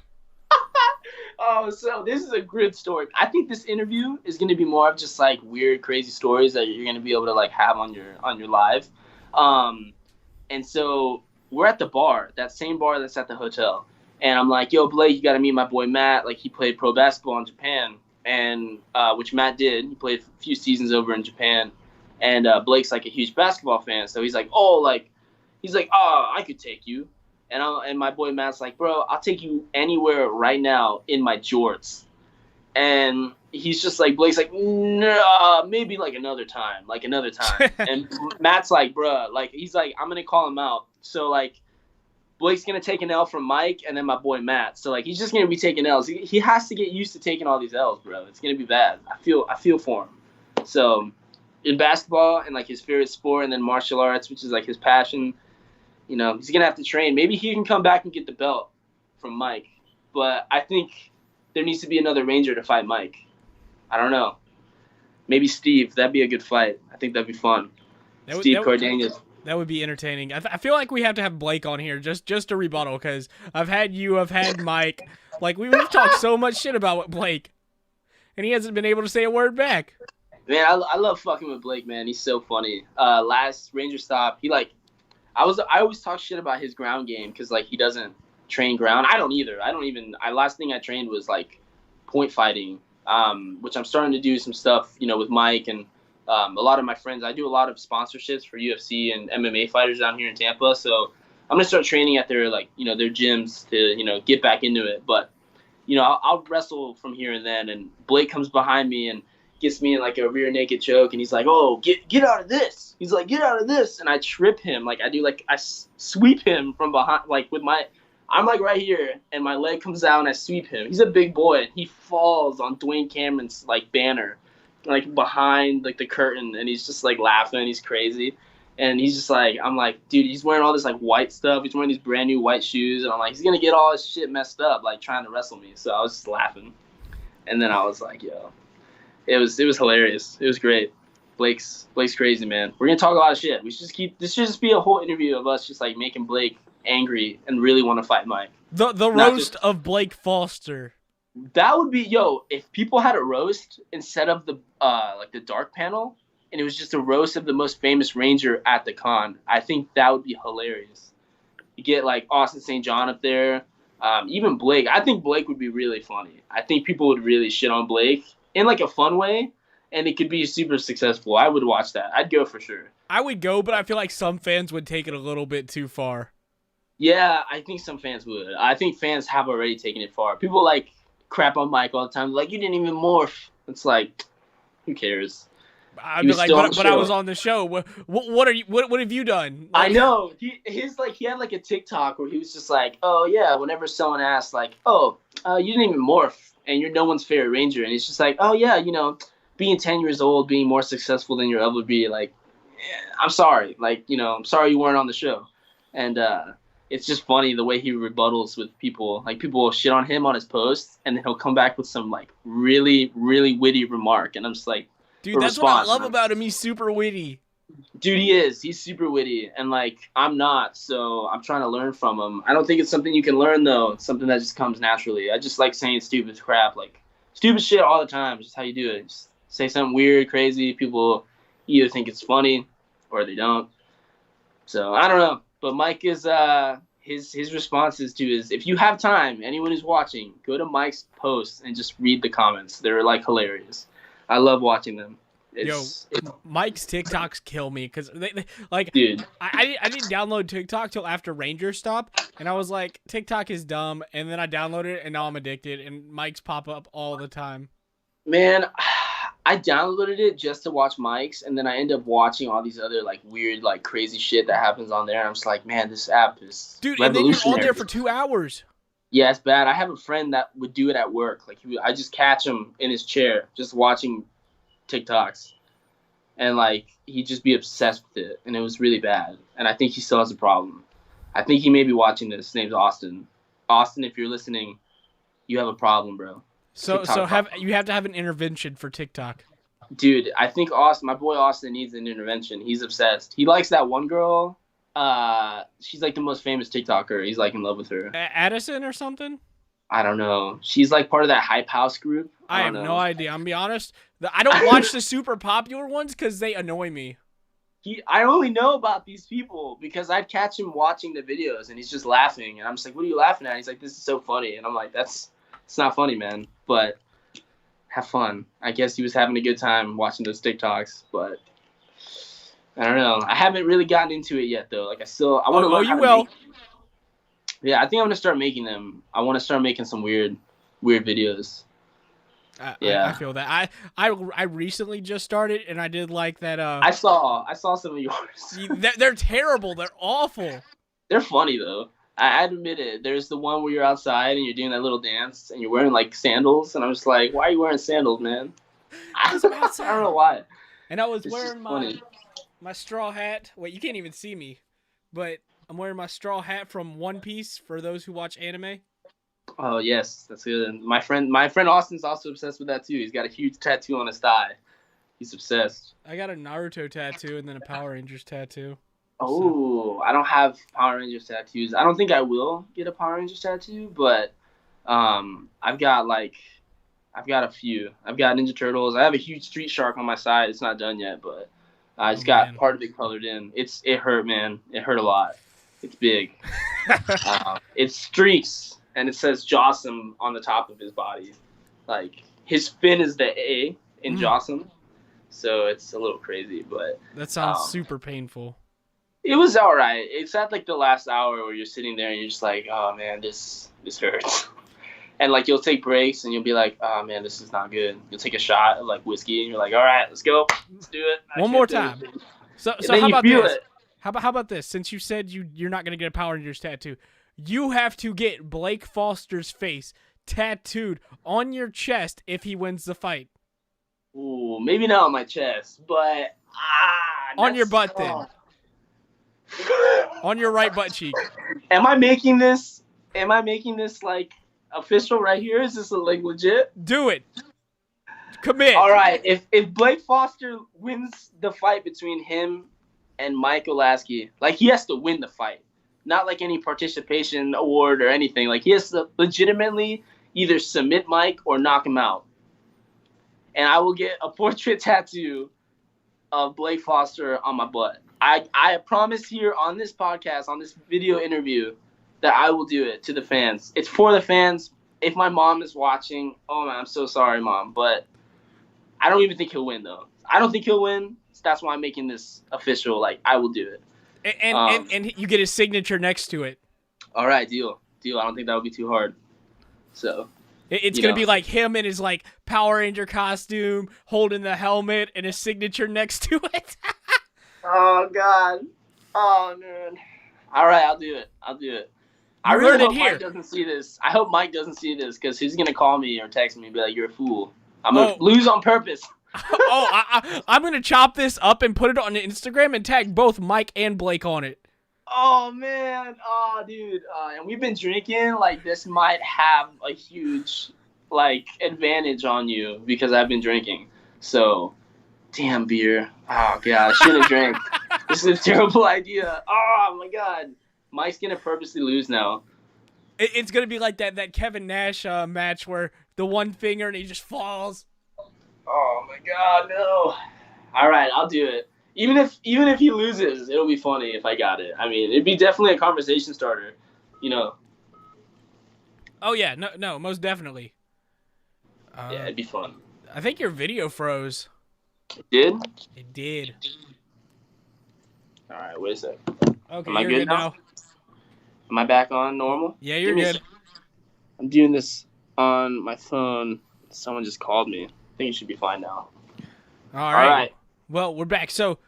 Oh, so this is a good story. I think this interview is going to be more of just like weird, crazy stories that you're going to be able to like have on your live. And so we're at the bar, that same bar that's at the hotel, and I'm like, "Yo, Blake, you got to meet my boy Matt. Like he played pro basketball in Japan, and which Matt did. He played a few seasons over in Japan, and Blake's like a huge basketball fan. So he's like, "Oh, I could take you." And my boy Matt's like, "Bro, I'll take you anywhere right now in my jorts." And he's just like, Blake's like, "No, maybe like another time. And Matt's like, "Bro," like he's like, "I'm gonna call him out." So like, Blake's gonna take an L from Mike, and then my boy Matt. So like, he's just gonna be taking L's. He has to get used to taking all these L's, bro. It's gonna be bad. I feel for him. So in basketball and like his favorite sport, and then martial arts, which is like his passion. You know, he's going to have to train. Maybe he can come back and get the belt from Mike. But I think there needs to be another Ranger to fight Mike. I don't know. Maybe Steve. That'd be a good fight. I think that'd be fun. Steve Cardenas. That would be entertaining. I feel like we have to have Blake on here just to rebuttal, because I've had Mike. Like, we've talked so much shit about Blake, and he hasn't been able to say a word back. Man, I love fucking with Blake, man. He's so funny. Last Ranger Stop, he like... I always talk shit about his ground game because like he doesn't train ground. I don't either. Last thing I trained was like point fighting, which I'm starting to do some stuff, you know, with Mike and A lot of my friends, I do a lot of sponsorships for UFC and MMA fighters down here in Tampa. So I'm gonna start training at their their gyms to get back into it. But I'll wrestle from here and then. And Blake comes behind me and gets me in like a rear naked choke, and he's like, "Oh, get out of this!" He's like, "Get out of this!" And I trip him, like I sweep him from behind, like I'm like right here, and my leg comes out, and I sweep him. He's a big boy, and he falls on Dwayne Cameron's like banner, like behind like the curtain, and he's just like laughing. He's crazy. And he's just like, I'm like, dude, he's wearing all this like white stuff. He's wearing these brand new white shoes, and I'm like, he's gonna get all his shit messed up, like trying to wrestle me. So I was just laughing, and then I was like, yo, it was hilarious. It was great. Blake's crazy, man. We're gonna talk a lot of shit. We should this should just be a whole interview of us just like making Blake angry and really want to fight Mike. The roast of Blake Foster. That would be, if people had a roast instead of the like the dark panel, and it was just a roast of the most famous Ranger at the con, I think that would be hilarious. You get like Austin St. John up there, even Blake. I think Blake would be really funny. I think people would really shit on Blake in like a fun way, and it could be super successful. I would watch that. I'd go for sure. I would go, but I feel like some fans would take it a little bit too far. Yeah, I think some fans would. I think fans have already taken it far. People like crap on Mike all the time. Like, you didn't even morph. It's like, who cares? I'd be like, but I was on the show. What are you? What have you done? Like, I know he had like a TikTok where he was just like, oh yeah, whenever someone asks like, oh, you didn't even morph, and you're no one's favorite Ranger, and he's just like, oh yeah, being 10 years old, being more successful than you'll ever be, like, I'm sorry, like, I'm sorry you weren't on the show, and it's just funny the way he rebuttals with people. Like, people will shit on him on his posts, and then he'll come back with some like really really witty remark, and I'm just like. Dude, that's what I love about him. He's super witty. Dude, he is. He's super witty. And, like, I'm not, so I'm trying to learn from him. I don't think it's something you can learn, though. It's something that just comes naturally. I just like saying stupid crap. Like, stupid shit all the time. Just how you do it. Just say something weird, crazy. People either think it's funny or they don't. So, I don't know. But Mike is, his responses to is, if you have time, anyone who's watching, go to Mike's posts and just read the comments. They're, like, hilarious. I love watching them. Mike's TikToks kill me because they like. Dude, I didn't download TikTok till after Ranger stopped, and I was like, TikTok is dumb, and then I downloaded it, and now I'm addicted, and Mike's pop up all the time. Man, I downloaded it just to watch Mike's, and then I end up watching all these other like weird, like crazy shit that happens on there, and I'm just like, man, this app is dude. And then you're on there for 2 hours. Yeah, it's bad. I have a friend that would do it at work. Like, I just catch him in his chair, just watching TikToks, and like he'd just be obsessed with it, and it was really bad. And I think he still has a problem. I think he may be watching this. His name's Austin. Austin, if you're listening, you have a problem, bro. You have to have an intervention for TikTok. Dude, I think my boy Austin needs an intervention. He's obsessed. He likes that one girl. She's like the most famous TikToker. He's like in love with her. Addison or something? I don't know. She's like part of that Hype House group. I have no idea. I'm gonna be honest. I don't watch the super popular ones because they annoy me. I only know about these people because I'd catch him watching the videos and he's just laughing, and I'm just like, "What are you laughing at?" He's like, "This is so funny," and I'm like, it's not funny, man. But have fun. I guess he was having a good time watching those TikToks, but. I don't know. I haven't really gotten into it yet, though. Like, I want to learn how to make. Yeah, I think I'm gonna start making them. I want to start making some weird videos. I feel that. I recently just started, and I did like that. I saw some of yours. They're terrible. They're awful. They're funny though. I'd admit it. There's the one where you're outside and you're doing that little dance, and you're wearing like sandals, and I'm just like, why are you wearing sandals, man? I don't know why. And I was wearing my straw hat. Wait, you can't even see me, but I'm wearing my straw hat from One Piece for those who watch anime. Oh yes, that's good. My friend Austin's also obsessed with that too. He's got a huge tattoo on his thigh. He's obsessed. I got a Naruto tattoo and then a Power Rangers tattoo. Oh, I don't have Power Rangers tattoos. I don't think I will get a Power Rangers tattoo, but I've got a few. I've got Ninja Turtles. I have a huge Street Shark on my side. It's not done yet, but I just got part of it colored in. It hurt, man. It hurt a lot. It's big. It's streaks, and it says Jossum on the top of his body. Like, his fin is the A in Jossum, so it's a little crazy. But That sounds super painful. it was all right. It's at like the last hour where you're sitting there and you're just like, oh man, this hurts. And like you'll take breaks and you'll be like, oh man, this is not good. You'll take a shot of like whiskey and you're like, all right, let's go, let's do it. One more time. So how about this? How about this? Since you said you're not gonna get a Power Rangers tattoo, you have to get Blake Foster's face tattooed on your chest if he wins the fight. Ooh, maybe not on my chest, but on your butt then. On your right butt cheek. Am I making this like official right here? Is this like legit? Do it. Commit. All right. If Blake Foster wins the fight between him and Mike Olasky, like he has to win the fight, not like any participation award or anything. Like he has to legitimately either submit Mike or knock him out. And I will get a portrait tattoo of Blake Foster on my butt. I promise here on this podcast, on this video interview, that I will do it to the fans. It's for the fans. If my mom is watching, oh man, I'm so sorry, Mom. But I don't even think he'll win, though. I don't think he'll win. So that's why I'm making this official. Like, I will do it. And you get his signature next to it. All right, deal. I don't think that would be too hard. So it's going to be like him in his like Power Ranger costume, holding the helmet, and his signature next to it. Oh, God. Oh, man. All right, I'll do it. I really hope Mike doesn't see this. I hope Mike doesn't see this because he's going to call me or text me and be like, you're a fool. I'm going to lose on purpose. I'm going to chop this up and put it on Instagram and tag both Mike and Blake on it. Oh, man. Oh, dude. And we've been drinking. Like, this might have a huge, like, advantage on you because I've been drinking. So, damn beer. Oh, God. I shouldn't have drank. This is a terrible idea. Oh, my God. Mike's going to purposely lose now. It's going to be like that Kevin Nash match where the one finger and he just falls. Oh, my God, no. All right, I'll do it. Even if he loses, it'll be funny if I got it. I mean, it'd be definitely a conversation starter, you know. Oh, yeah. No, most definitely. Yeah, it'd be fun. I think your video froze. It did? It did. All right, wait a sec. Okay, am I good now? Am I back on normal? Yeah, you're good. I'm doing this on my phone. Someone just called me. I think it should be fine now. All right. Well, we're back. So,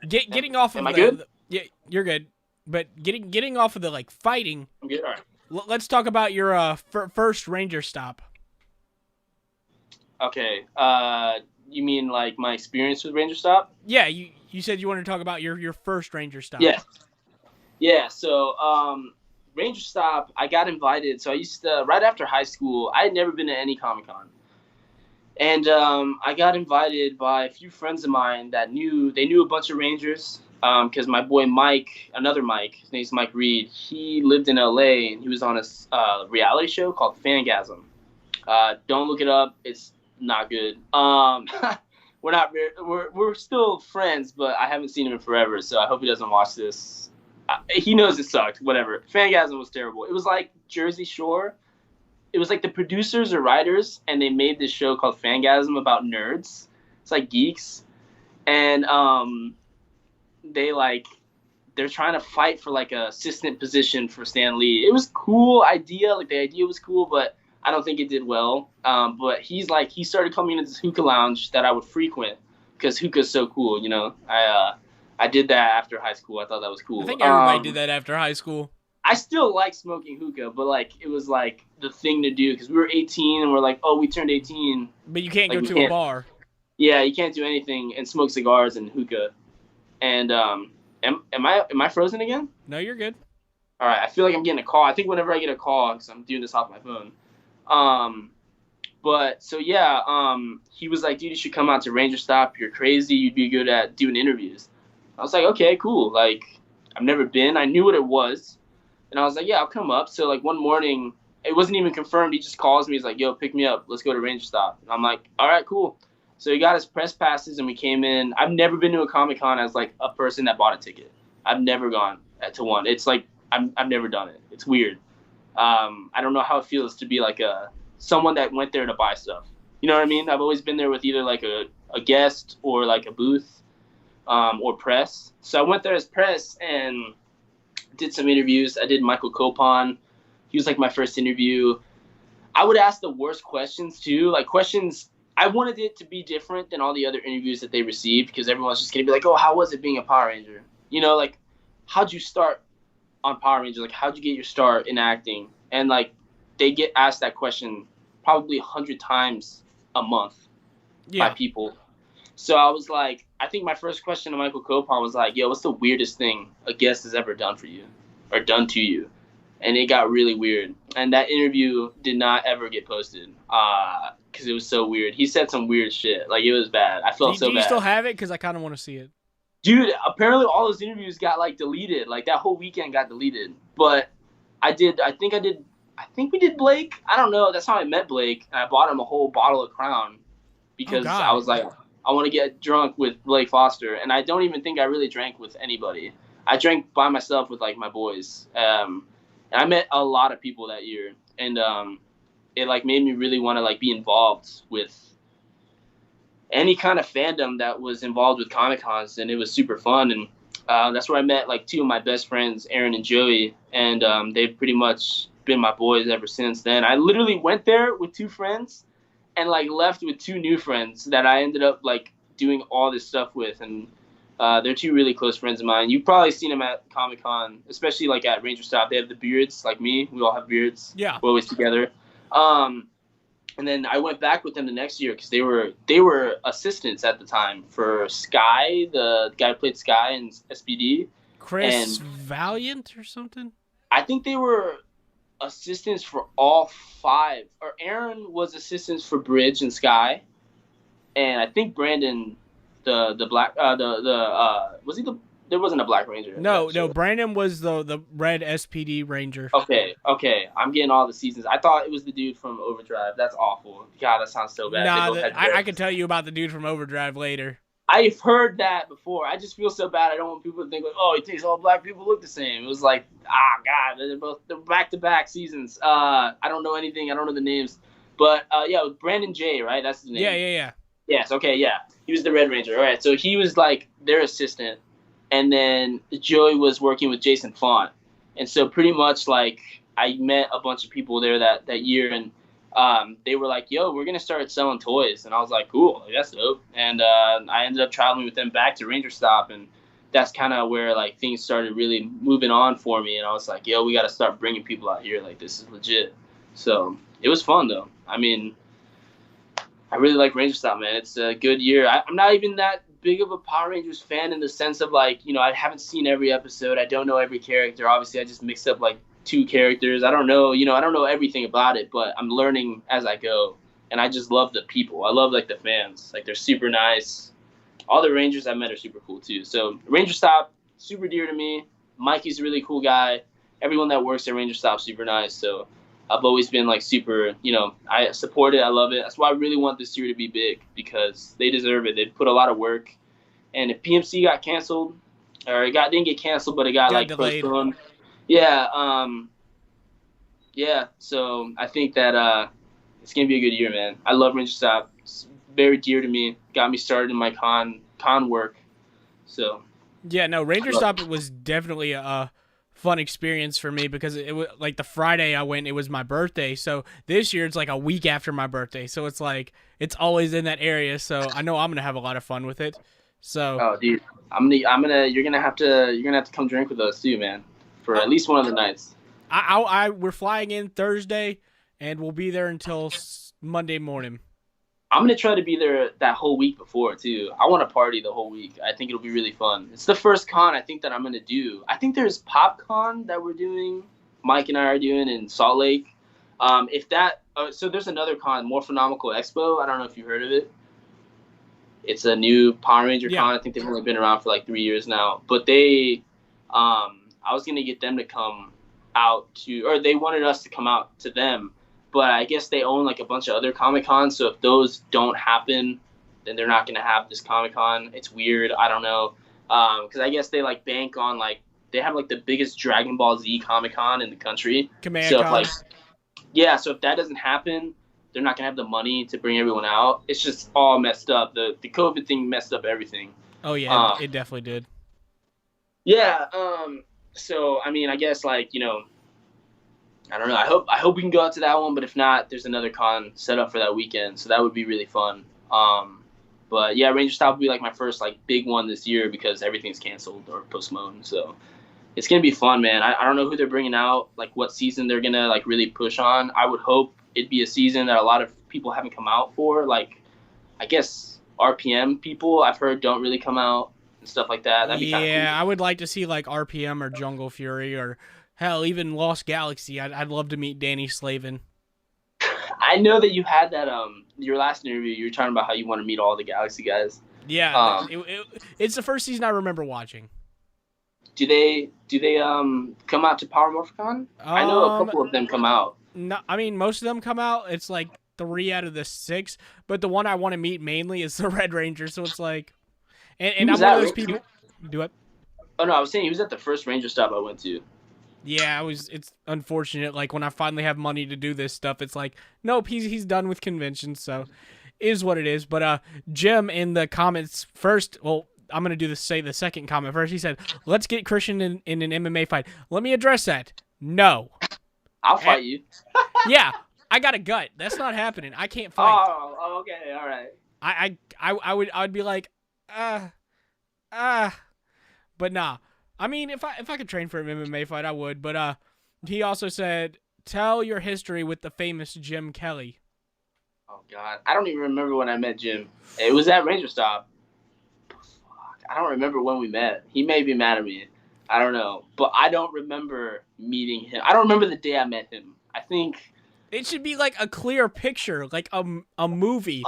getting off of Am I good? Yeah, you're good. But getting off of the like fighting. I'm good. All right. Let's talk about your first Ranger stop. Okay. You mean like my experience with Ranger Stop? Yeah, you said you wanted to talk about your first Ranger stop. Yeah. Yeah, so Ranger Stop, I got invited. So I used to, right after high school, I had never been to any Comic-Con. And I got invited by a few friends of mine that knew a bunch of Rangers. Because my boy Mike, another Mike, his name's Mike Reed, he lived in LA and he was on a reality show called Fangasm. Don't look it up. It's not good. We're still friends, but I haven't seen him in forever, so I hope he doesn't watch this. He knows it sucked. Whatever. Fangasm was terrible. It was like Jersey Shore. It was like the producers or writers, and they made this show called Fangasm about nerds. It's like geeks, and they're trying to fight for like a assistant position for Stan Lee. It was a cool idea. Like the idea was cool, but I don't think it did well. But he started coming into this hookah lounge that I would frequent because hookah's so cool, you know. I did that after high school. I thought that was cool. I think everybody did that after high school. I still like smoking hookah, but like it was like the thing to do because we were 18 and we're like, oh, we turned 18. But you can't go to a bar. Yeah, you can't do anything and smoke cigars and hookah. And am I frozen again? No, you're good. All right, I feel like I'm getting a call. I think whenever I get a call, because I'm doing this off my phone. But so yeah, he was like, dude, you should come out to Ranger Stop. You're crazy. You'd be good at doing interviews. I was like, okay, cool. Like, I've never been. I knew what it was. And I was like, yeah, I'll come up. So like one morning, it wasn't even confirmed. He just calls me. He's like, yo, pick me up. Let's go to Ranger Stop. And I'm like, all right, cool. So he got his press passes and we came in. I've never been to a Comic-Con as like a person that bought a ticket. I've never gone to one. It's like, I've never done it. It's weird. I don't know how it feels to be like someone that went there to buy stuff. You know what I mean? I've always been there with either like a a guest or like a booth or press. So I went there as press and did some interviews. I did Michael Copon. He was like my first interview. I would ask the worst questions too, like questions. I wanted it to be different than all the other interviews that they received because everyone's just gonna be like, "Oh, how was it being a Power Ranger?" You know, like, how'd you start on Power Rangers? Like, how'd you get your start in acting? And like, they get asked that question probably 100 times a month by people. So I was like, I think my first question to Michael Copon was like, "Yo, what's the weirdest thing a guest has ever done for you or done to you?" And it got really weird. And that interview did not ever get posted because it was so weird. He said some weird shit. Like, it was bad. I felt so bad. Do you still have it? Because I kind of want to see it. Dude, apparently all those interviews got, like, deleted. Like, that whole weekend got deleted. But I think we did Blake. I don't know. That's how I met Blake. And I bought him a whole bottle of Crown because I was like, I want to get drunk with Blake Foster. And I don't even think I really drank with anybody. I drank by myself with, like, my boys. And I met a lot of people that year, and it like made me really want to like be involved with any kind of fandom that was involved with Comic Cons, and it was super fun. And that's where I met like two of my best friends, Aaron and Joey, and they've pretty much been my boys ever since then. I literally went there with two friends, and like left with two new friends that I ended up like doing all this stuff with, and they're two really close friends of mine. You've probably seen them at Comic-Con, especially like at Ranger Stop. They have the beards, like me. We all have beards. Yeah. We're always together. And then I went back with them the next year because they were assistants at the time for Sky, the guy who played Sky in SPD. Chris Valiant or something? I think they were assistants for all five. Or Aaron was assistants for Bridge and Sky. And I think Brandon... The black was he there wasn't a Black Ranger. No, Brandon was the red SPD Ranger. Okay, I'm getting all the seasons. I thought it was the dude from Overdrive. That's awful. God, that sounds so bad. Nah, I can tell you about the dude from Overdrive later. I've heard that before. I just feel so bad. I don't want people to think like, oh, he thinks all black people look the same. It was like, God, they're back-to-back seasons. I don't know anything. I don't know the names, but yeah, Brandon J, right? That's his name. Yeah. Yes, okay, yeah. He was the Red Ranger. All right, so he was like their assistant, and then Joey was working with Jason Font. And so pretty much like I met a bunch of people there that year, and they were like, yo, we're going to start selling toys. And I was like, cool, that's dope. And I ended up traveling with them back to Ranger Stop, and that's kind of where like things started really moving on for me. And I was like, yo, we got to start bringing people out here. Like, this is legit. So it was fun, though. I mean, I really like Ranger Stop, man. It's a good year. I'm not even that big of a Power Rangers fan in the sense of like, you know, I haven't seen every episode. I don't know every character. Obviously, I just mixed up like 2 characters. I don't know everything about it, but I'm learning as I go. And I just love the people. I love like the fans. Like, they're super nice. All the Rangers I met are super cool too. So Ranger Stop, super dear to me. Mikey's a really cool guy. Everyone that works at Ranger Stop, super nice. So I've always been like super, you know, I support it. I love it. That's why I really want this year to be big, because they deserve it. They put a lot of work. And if PMC got canceled, or didn't get canceled, but it got like delayed. Postponed. Yeah. Yeah. So I think that it's gonna be a good year, man. I love Ranger Stop. It's very dear to me. Got me started in my con work. So. Yeah. No, Ranger Stop was definitely a fun experience for me, because it was like the Friday I went, it was my birthday. So this year it's like a week after my birthday. So it's like it's always in that area. So I know I'm gonna have a lot of fun with it. So. Oh, dude, you're gonna have to come drink with us too, man, for at least one of the nights. We're flying in Thursday, and we'll be there until Monday morning. I'm gonna try to be there that whole week before too. I want to party the whole week. I think it'll be really fun. It's the first con I think that I'm gonna do. I think there's PopCon that we're doing. Mike and I are doing in Salt Lake. So there's another con, Morphonomical Expo. I don't know if you heard of it. It's a new Power Ranger con. I think they've only been around for like 3 years now. But I was gonna get them to come out to, or they wanted us to come out to them. But I guess they own like a bunch of other Comic-Cons, so if those don't happen, then they're not gonna have this Comic-Con. It's weird. I don't know, because I guess they like bank on like they have like the biggest Dragon Ball Z Comic-Con in the country. Command so Con. So if that doesn't happen, they're not gonna have the money to bring everyone out. It's just all messed up. The COVID thing messed up everything. Oh yeah, it definitely did. Yeah. So I mean, I guess like I don't know. I hope we can go out to that one, but if not, there's another con set up for that weekend, so that would be really fun. But yeah, Ranger Stop will be like my first like big one this year because everything's canceled or postponed. So it's gonna be fun, man. I don't know who they're bringing out, like what season they're gonna like really push on. I would hope it'd be a season that a lot of people haven't come out for. Like I guess RPM people I've heard don't really come out and stuff like that. That'd be kind of cool. I would like to see like RPM or Jungle Fury or hell even Lost Galaxy. I'd love to meet Danny Slavin. I know that you had that your last interview. You were talking about how you want to meet all the Galaxy guys. Yeah, it's the first season I remember watching. Do they come out to Power Morphicon? I know a couple of them come out. No, I mean most of them come out. It's like 3 out of the 6, but the one I want to meet mainly is the Red Ranger. So it's like, and I'm one of those people. Do it. Oh no, I was saying he was at the first Ranger stop I went to. Yeah, it's unfortunate. Like when I finally have money to do this stuff, it's like, nope, he's done with conventions, so is what it is. But Jim in the comments first, well, I'm gonna say the second comment first. He said, "Let's get Christian in an MMA fight." Let me address that. No, I'll fight you. Yeah, I got a gut. That's not happening. I can't fight. Oh, okay, all right. I would be like, but nah. I mean, if I could train for an MMA fight, I would. But he also said, "Tell your history with the famous Jim Kelly." Oh God, I don't even remember when I met Jim. It was at Ranger Stop. Fuck, I don't remember when we met. He may be mad at me. I don't know, but I don't remember meeting him. I don't remember the day I met him. I think it should be like a clear picture, like a movie.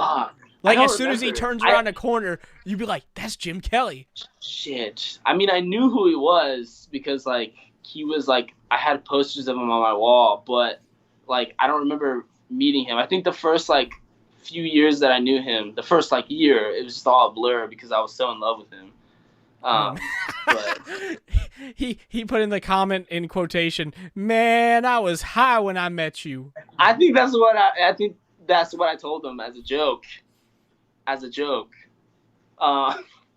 Like as soon as he turns around a corner, you'd be like, "That's Jim Kelly." Shit. I mean, I knew who he was because like he was like I had posters of him on my wall, but like I don't remember meeting him. I think the first like few years that I knew him, the first like year, it was just all a blur because I was so in love with him. But he put in the comment in quotation, "Man, I was high when I met you." I think that's what I told him as a joke.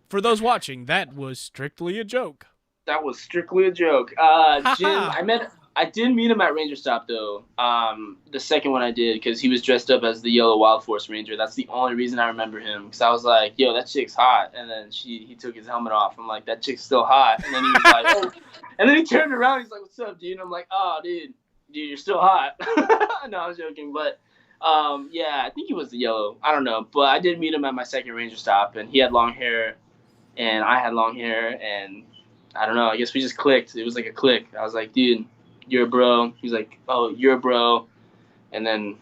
For those watching, that was strictly a joke. That was strictly a joke. Jim, I did meet him at Ranger Stop though. The second one I did because he was dressed up as the Yellow Wild Force Ranger. That's the only reason I remember him because I was like, "Yo, that chick's hot." And then he took his helmet off. I'm like, "That chick's still hot." And then he was like, "Oh," and then he turned around. He's like, "What's up, dude?" And I'm like, "Oh, dude, you're still hot." No, I was joking, but. Yeah, I think he was the yellow. I don't know, but I did meet him at my second Ranger Stop, and he had long hair, and I had long hair, and I don't know. I guess we just clicked. It was like a click. I was like, "Dude, you're a bro." He's like, "Oh, you're a bro," and then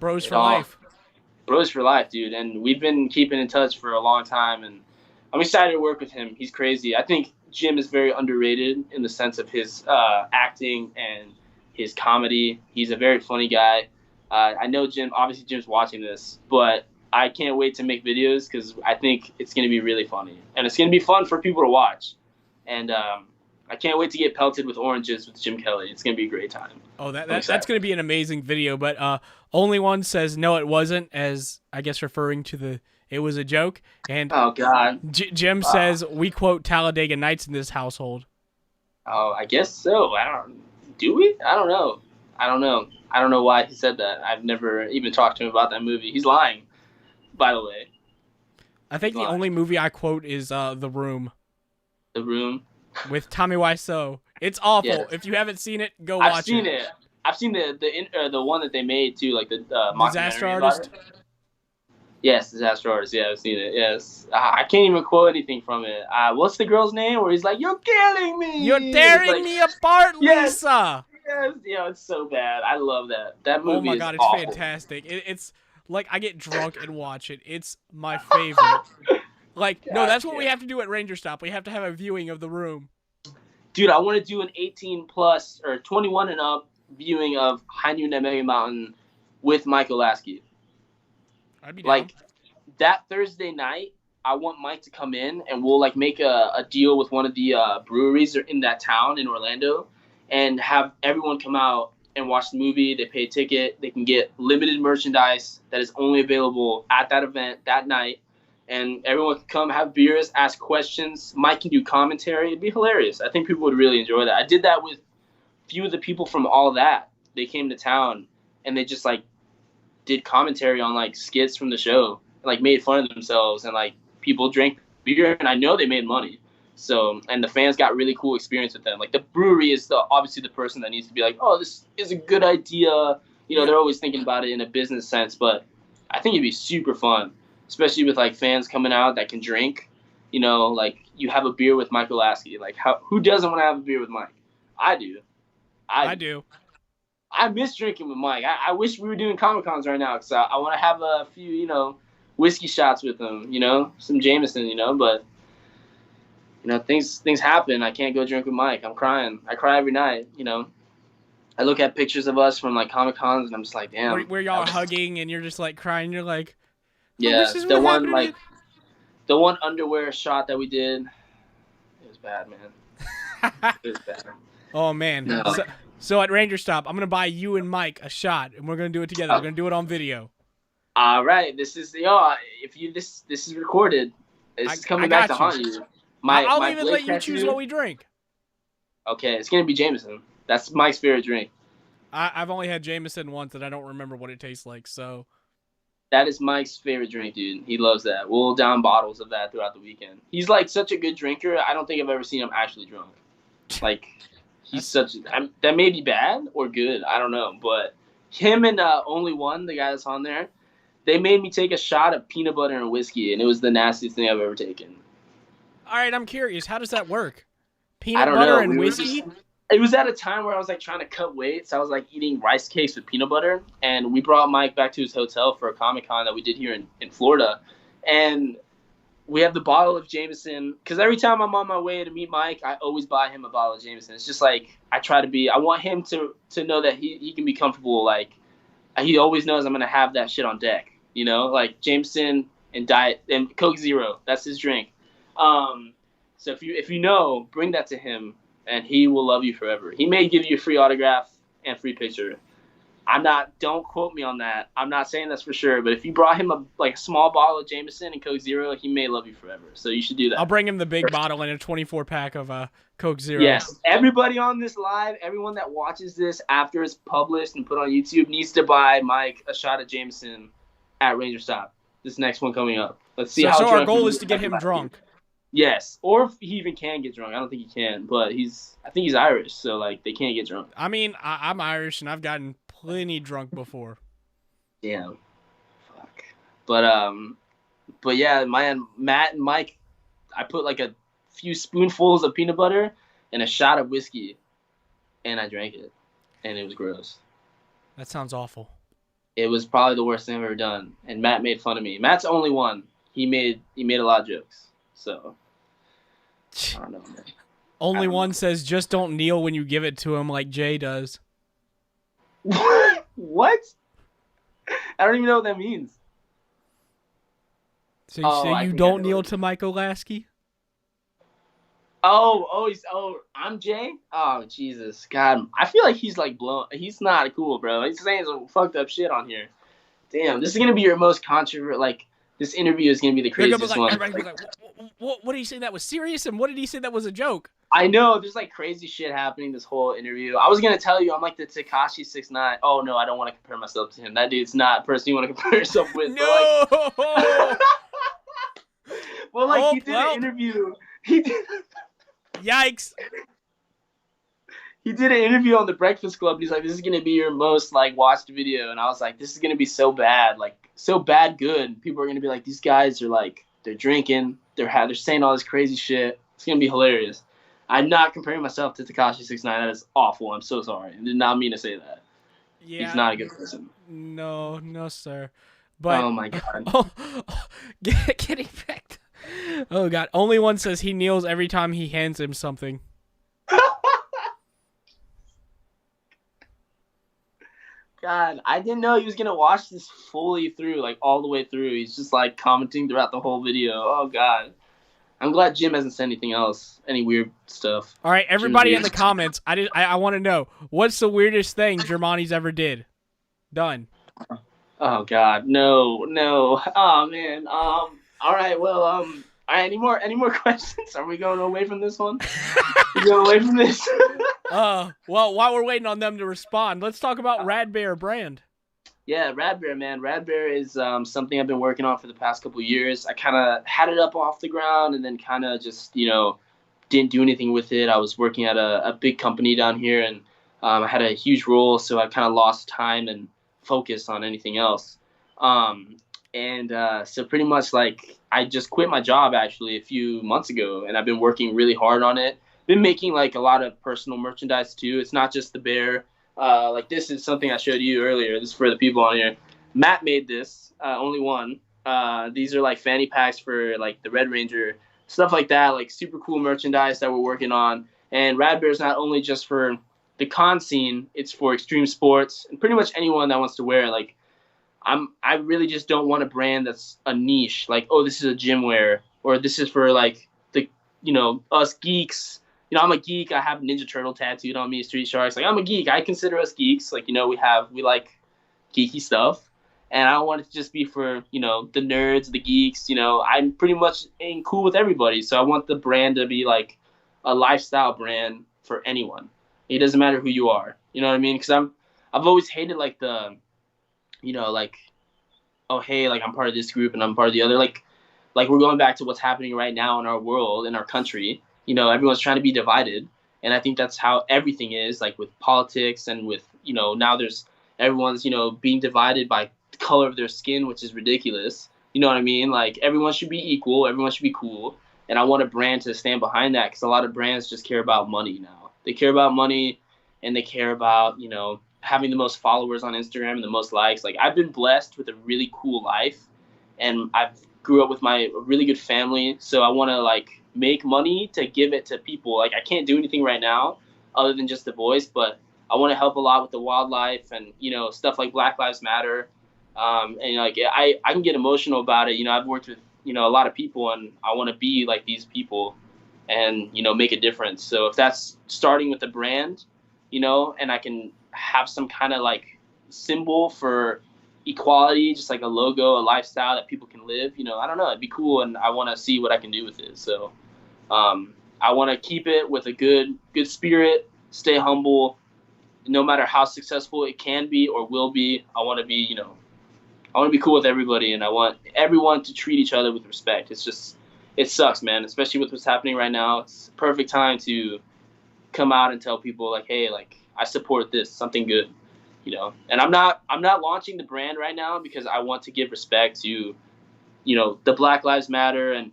bros for life. Bros for life, dude. And we've been keeping in touch for a long time, and I'm excited to work with him. He's crazy. I think Jim is very underrated in the sense of his acting and his comedy. He's a very funny guy. I know Jim. Obviously, Jim's watching this, but I can't wait to make videos because I think it's going to be really funny and it's going to be fun for people to watch. And I can't wait to get pelted with oranges with Jim Kelly. It's going to be a great time. Oh, that's going to be an amazing video. But only one says no, it wasn't, as I guess referring to it was a joke. And oh God, Jim says we quote Talladega Nights in this household. Oh, I guess so. Do we? I don't know. I don't know why he said that. I've never even talked to him about that movie. He's lying, by the way. I think the only movie I quote is The Room. The Room? With Tommy Wiseau. It's awful. Yes. If you haven't seen it, go watch it. I've seen it. I've seen the one that they made, too, like the Disaster Artist? Yes, Disaster Artist. Yeah, I've seen it. Yes. I can't even quote anything from it. What's the girl's name? Where he's like, "You're killing me! You're tearing me apart, yes. Lisa!" Yes, it's so bad. I love that. That movie. Oh my God, it's awful. Fantastic. It's like I get drunk and watch it. It's my favorite. Like, no, that's what we have to do at Ranger Stop. We have to have a viewing of The Room. Dude, I want to do an 18 plus or 21 and up viewing of High Noon at Mega Mountain with Michael Lasky. I'd be down. Like that Thursday night, I want Mike to come in and we'll like make a deal with one of the breweries in that town in Orlando. And have everyone come out and watch the movie. They pay a ticket. They can get limited merchandise that is only available at that event that night. And everyone can come have beers, ask questions. Mike can do commentary. It'd be hilarious. I think people would really enjoy that. I did that with a few of the people from All That. They came to town and they just like did commentary on like skits from the show and like made fun of themselves, and like people drank beer, and I know they made money. So, and the fans got really cool experience with them. Like the brewery is obviously the person that needs to be like, oh, this is a good idea. They're always thinking about it in a business sense, but I think it'd be super fun, especially with like fans coming out that can drink. Like you have a beer with Mike Olasky. Like who doesn't want to have a beer with Mike? I do. I do. I miss drinking with Mike. I wish we were doing Comic-Cons right now because I want to have a few, whiskey shots with him, some Jameson, but, things happen. I can't go drink with Mike. I'm crying. I cry every night, I look at pictures of us from, like, Comic-Cons, and I'm just like, damn. Where y'all are hugging, and you're just, like, crying. You're like, yeah, the one underwear shot that we did, it was bad, man. It was bad. Oh, man. No. So at Ranger Stop, I'm going to buy you and Mike a shot, and we're going to do it together. We're going to do it on video. All right. This is this is recorded. This is coming back to haunt you. I'll even let you choose what we drink. Okay, it's going to be Jameson. That's Mike's favorite drink. I've only had Jameson once, and I don't remember what it tastes like, so. That is Mike's favorite drink, dude. He loves that. We'll down bottles of that throughout the weekend. He's, like, such a good drinker. I don't think I've ever seen him actually drunk. Like, he's that may be bad or good. I don't know. But him and Only One, the guy that's on there, they made me take a shot of peanut butter and whiskey, and it was the nastiest thing I've ever taken. All right, I'm curious. How does that work? Peanut butter and whiskey? It was at a time where I was like trying to cut weight, so I was like eating rice cakes with peanut butter, and we brought Mike back to his hotel for a Comic-Con that we did here in Florida, and we have the bottle of Jameson, because every time I'm on my way to meet Mike, I always buy him a bottle of Jameson. It's just like I want him to know that he can be comfortable. Like he always knows I'm gonna have that shit on deck, like Jameson and Diet and Coke Zero. That's his drink. So if you know, bring that to him, and he will love you forever. He may give you a free autograph and free picture. Don't quote me on that. I'm not saying that's for sure, but if you brought him a small bottle of Jameson and Coke Zero, he may love you forever. So you should do that. I'll bring him the big bottle and a 24-pack of Coke Zero. Yes. Everybody on this live, everyone that watches this after it's published and put on YouTube needs to buy Mike a shot of Jameson at Ranger Stop. This next one coming up. Let's see how So drunk our goal is to get him drunk. Yes, or if he even can get drunk. I don't think he can, but I think he's Irish, so like they can't get drunk. I mean, I'm Irish and I've gotten plenty drunk before. Damn, fuck. But yeah, Matt and Mike, I put like a few spoonfuls of peanut butter and a shot of whiskey, and I drank it, and it was gross. That sounds awful. It was probably the worst thing I've ever done, and Matt made fun of me. Matt's Only One. He made a lot of jokes. So, I don't know, man. Only One says, just don't kneel when you give it to him like Jay does. What? I don't even know what that means. So you say you don't kneel to Mike Olasky? I'm Jay? Oh, Jesus. God, I feel like he's like blown. He's not cool, bro. He's saying some fucked up shit on here. Damn, this is going to be your most controversial, this interview is going to be the craziest one. What did he say that was serious, and what did he say that was a joke? I know, there's crazy shit happening this whole interview. I was going to tell you, I'm like the Tekashi 6ix9ine. Oh, no, I don't want to compare myself to him. That dude's not a person you want to compare yourself with. No! He did an interview. Yikes. He did an interview on The Breakfast Club, and he's like, this is going to be your most, watched video. And I was like, this is going to be so bad. So bad good. People are going to be like, these guys are, they're drinking. They're saying all this crazy shit. It's going to be hilarious. I'm not comparing myself to Tekashi 6ix9ine. That is awful. I'm so sorry. I did not mean to say that. Yeah, he's not a good person. No, sir. But, oh, my God. Getting back to... Oh, God. Only One says he kneels every time he hands him something. God, I didn't know he was going to watch this fully through, all the way through. He's just, commenting throughout the whole video. Oh, God. I'm glad Jim hasn't said anything else, any weird stuff. All right, Jim's everybody in weird. the comments, I want to know what's the weirdest thing Jormani's ever did. Done. Oh God, no, no. Oh man. All right. Well. All right. Any more questions? Are we going away from this one? We going away from this? Well, while we're waiting on them to respond, let's talk about Rad Bear brand. Yeah, Rad Bear, man. Rad Bear is something I've been working on for the past couple of years. I kind of had it up off the ground and then kind of just, didn't do anything with it. I was working at a big company down here, and I had a huge role, so I kind of lost time and focus on anything else. So pretty much like I just quit my job actually a few months ago, and I've been working really hard on it. Been making like a lot of personal merchandise too. It's not just the bear. Like this is something I showed you earlier. This is for the people on here. Matt made this, only one. These are like fanny packs for like the Red Ranger, stuff like that. Like super cool merchandise that we're working on. And Rad Bear is not only just for the con scene; it's for extreme sports and pretty much anyone that wants to wear. Like I really just don't want a brand that's a niche. Like, oh, this is a gym wear, or this is for like the us geeks. I'm a geek. I have Ninja Turtle tattooed on me, Street Sharks. Like, I'm a geek. I consider us geeks. Like, we like geeky stuff. And I don't want it to just be for, the nerds, the geeks. I'm pretty much ain't cool with everybody. So I want the brand to be like a lifestyle brand for anyone. It doesn't matter who you are. You know what I mean? Because I've always hated like like, oh, hey, like I'm part of this group and I'm part of the other. Like we're going back to what's happening right now in our world, in our country. Everyone's trying to be divided. And I think that's how everything is, like with politics and with, now everyone's, being divided by the color of their skin, which is ridiculous. You know what I mean? Like everyone should be equal. Everyone should be cool. And I want a brand to stand behind that, because a lot of brands just care about money now. They care about money, and they care about, having the most followers on Instagram and the most likes. Like I've been blessed with a really cool life, and I've grew up with my really good family. So I want to like make money to give it to people. Like I can't do anything right now other than just the voice, but I want to help a lot with the wildlife and stuff like Black Lives Matter. And like I can get emotional about it. I've worked with a lot of people, and I want to be like these people and make a difference. So if that's starting with a brand, and I can have some kind of like symbol for equality, just like a logo, a lifestyle that people can live, I don't know, it'd be cool, and I want to see what I can do with it. So I want to keep it with a good spirit, stay humble, no matter how successful it can be or will be. I want to be, I want to be cool with everybody, and I want everyone to treat each other with respect. It sucks, man, especially with what's happening right now. It's a perfect time to come out and tell people like, hey, like I support this, something good, And I'm not launching the brand right now because I want to give respect to, the Black Lives Matter and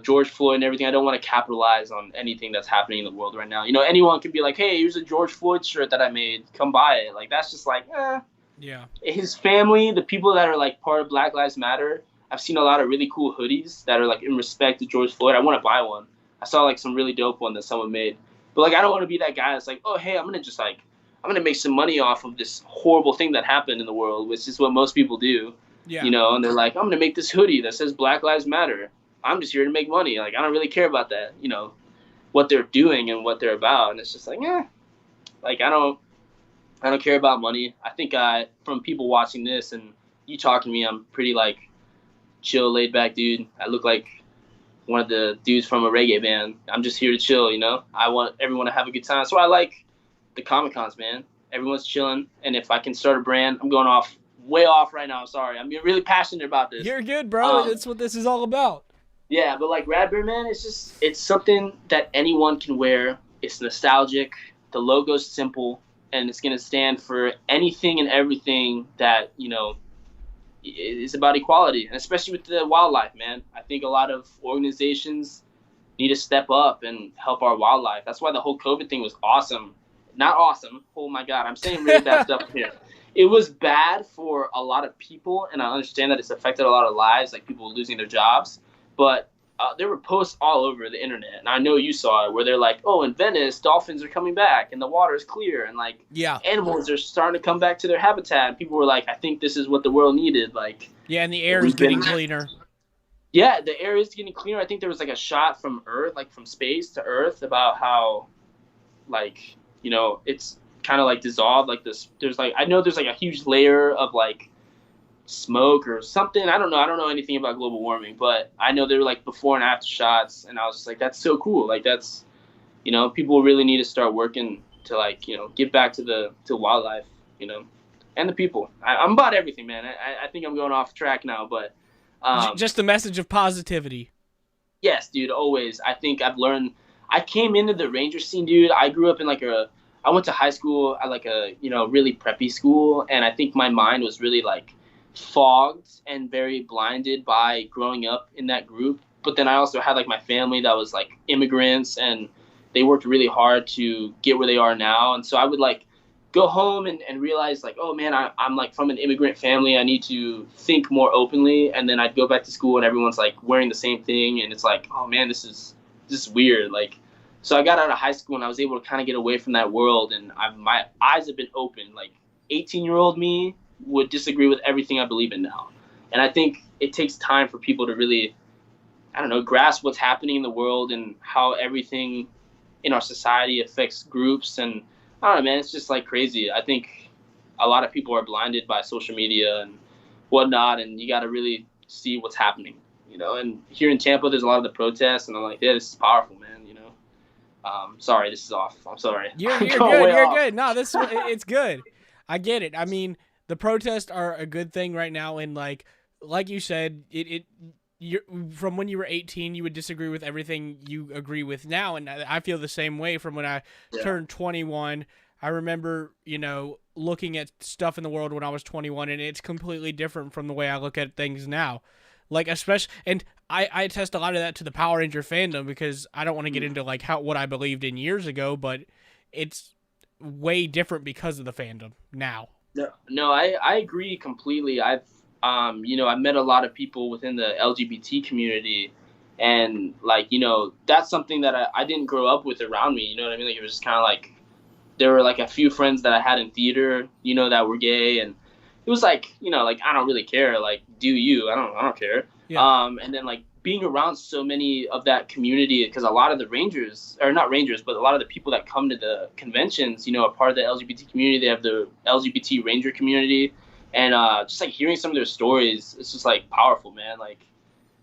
George Floyd and everything. I don't want to capitalize on anything that's happening in the world right now. Anyone can be like, hey, here's a George Floyd shirt that I made, come buy it. Like that's just like, Yeah. His family, the people that are like part of Black Lives Matter. I've seen a lot of really cool hoodies that are like in respect to George Floyd. I want to buy one. I saw like some really dope one that someone made. But like I don't want to be that guy that's like, oh hey, I'm gonna make some money off of this horrible thing that happened in the world, which is what most people do. Yeah. And they're like, I'm gonna make this hoodie that says Black Lives Matter. I'm just here to make money. Like I don't really care about that, what they're doing and what they're about. And it's just like, like I don't care about money. I think from people watching this and you talking to me, I'm pretty like chill, laid back dude. I look like one of the dudes from a reggae band. I'm just here to chill, I want everyone to have a good time. So I like the Comic Cons, man. Everyone's chilling, and if I can start a brand, I'm going way off right now. I'm sorry. I'm really passionate about this. You're good, bro. That's what this is all about. Yeah, but like Rad Bear, man, it's something that anyone can wear. It's nostalgic. The logo's simple, and it's gonna stand for anything and everything that is about equality, and especially with the wildlife, man. I think a lot of organizations need to step up and help our wildlife. That's why the whole COVID thing was awesome. Not awesome. Oh my God, I'm saying really bad stuff here. It was bad for a lot of people, and I understand that it's affected a lot of lives, like people losing their jobs. But there were posts all over the internet, and I know you saw it, where they're like, oh, in Venice, dolphins are coming back, and the water is clear, and like animals are starting to come back to their habitat. And people were like, I think this is what the world needed. Like, yeah, and the air is getting cleaner. Yeah, the air is getting cleaner. I think there was like a shot from Earth, like from space to Earth, about how like it's kind of like dissolved. Like this, there's like I know there's like a huge layer of like smoke or something. I don't know. I don't know anything about global warming, but I know there were like before and after shots, and I was just like, that's so cool. Like that's people really need to start working to like give back to the to wildlife, and the people. I'm about everything, man. I think I'm going off track now, but Just a message of positivity. yes, dude, always. I think I've learned. I came into the ranger scene, dude. I grew up in like a. I went to high school at like a really preppy school, and I think my mind was really like fogged and very blinded by growing up in that group. But then I also had like my family that was like immigrants, and they worked really hard to get where they are now. And so I would like go home and realize like, oh man, I'm like from an immigrant family. I need to think more openly. And then I'd go back to school and everyone's like wearing the same thing, and it's like, oh man, this is weird. Like, so I got out of high school and I was able to kind of get away from that world, and my eyes have been open. Like 18-year-old me would disagree with everything I believe in now, and I think it takes time for people to really, I don't know, grasp what's happening in the world and how everything in our society affects groups. And I don't know, man, it's just like crazy. I think a lot of people are blinded by social media and whatnot, and you got to really see what's happening, And here in Tampa, there's a lot of the protests, and I'm like, yeah, this is powerful, man. Sorry, this is off. I'm sorry. You're I'm you're going good. way You're off. good. No, it's good. I get it. I mean, the protests are a good thing right now, and like you said, you from when you were 18, you would disagree with everything you agree with now, and I feel the same way from when I Yeah. turned 21. I remember, looking at stuff in the world when I was 21, and it's completely different from the way I look at things now. Like, especially, and I attest a lot of that to the Power Ranger fandom, because I don't want to get into like what I believed in years ago, but it's way different because of the fandom now. No, no, I agree completely. I've met a lot of people within the LGBT community, and like, that's something that I didn't grow up with around me. You know what I mean? Like it was just kind of like there were like a few friends that I had in theater, that were gay, and it was like, like I don't really care. Like, do you? I don't care. Yeah. And then like being around so many of that community, because a lot of the Rangers, or not Rangers, but a lot of the people that come to the conventions, are part of the LGBT community. They have the LGBT Ranger community, and just like hearing some of their stories, it's just like powerful, man. Like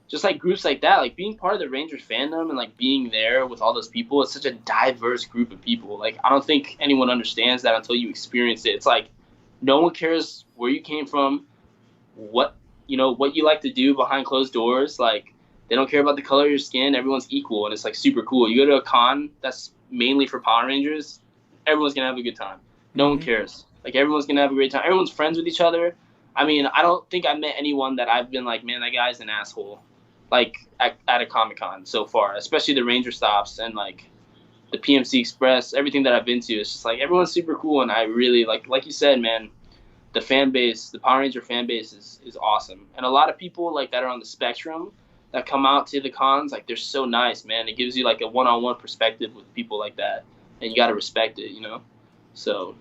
just like groups like that, like being part of the Rangers fandom and like being there with all those people, it's such a diverse group of people. Like I don't think anyone understands that until you experience it. It's like no one cares where you came from, what what you like to do behind closed doors. Like they don't care about the color of your skin. Everyone's equal, and it's like super cool. You go to a con that's mainly for Power Rangers, everyone's gonna have a good time. No one Mm-hmm. cares. Like everyone's gonna have a great time. Everyone's friends with each other. I mean, I don't think I've met anyone that I've been like, man, that guy's an asshole. Like at a Comic Con so far, especially the Ranger stops and like the PMC Express, everything that I've been to, it's just like everyone's super cool, and I really like you said, man, the fan base, the Power Ranger fan base is awesome. And a lot of people like that are on the spectrum that come out to the cons, like they're so nice, man. It gives you like a one-on-one perspective with people like that, and you got to respect it. So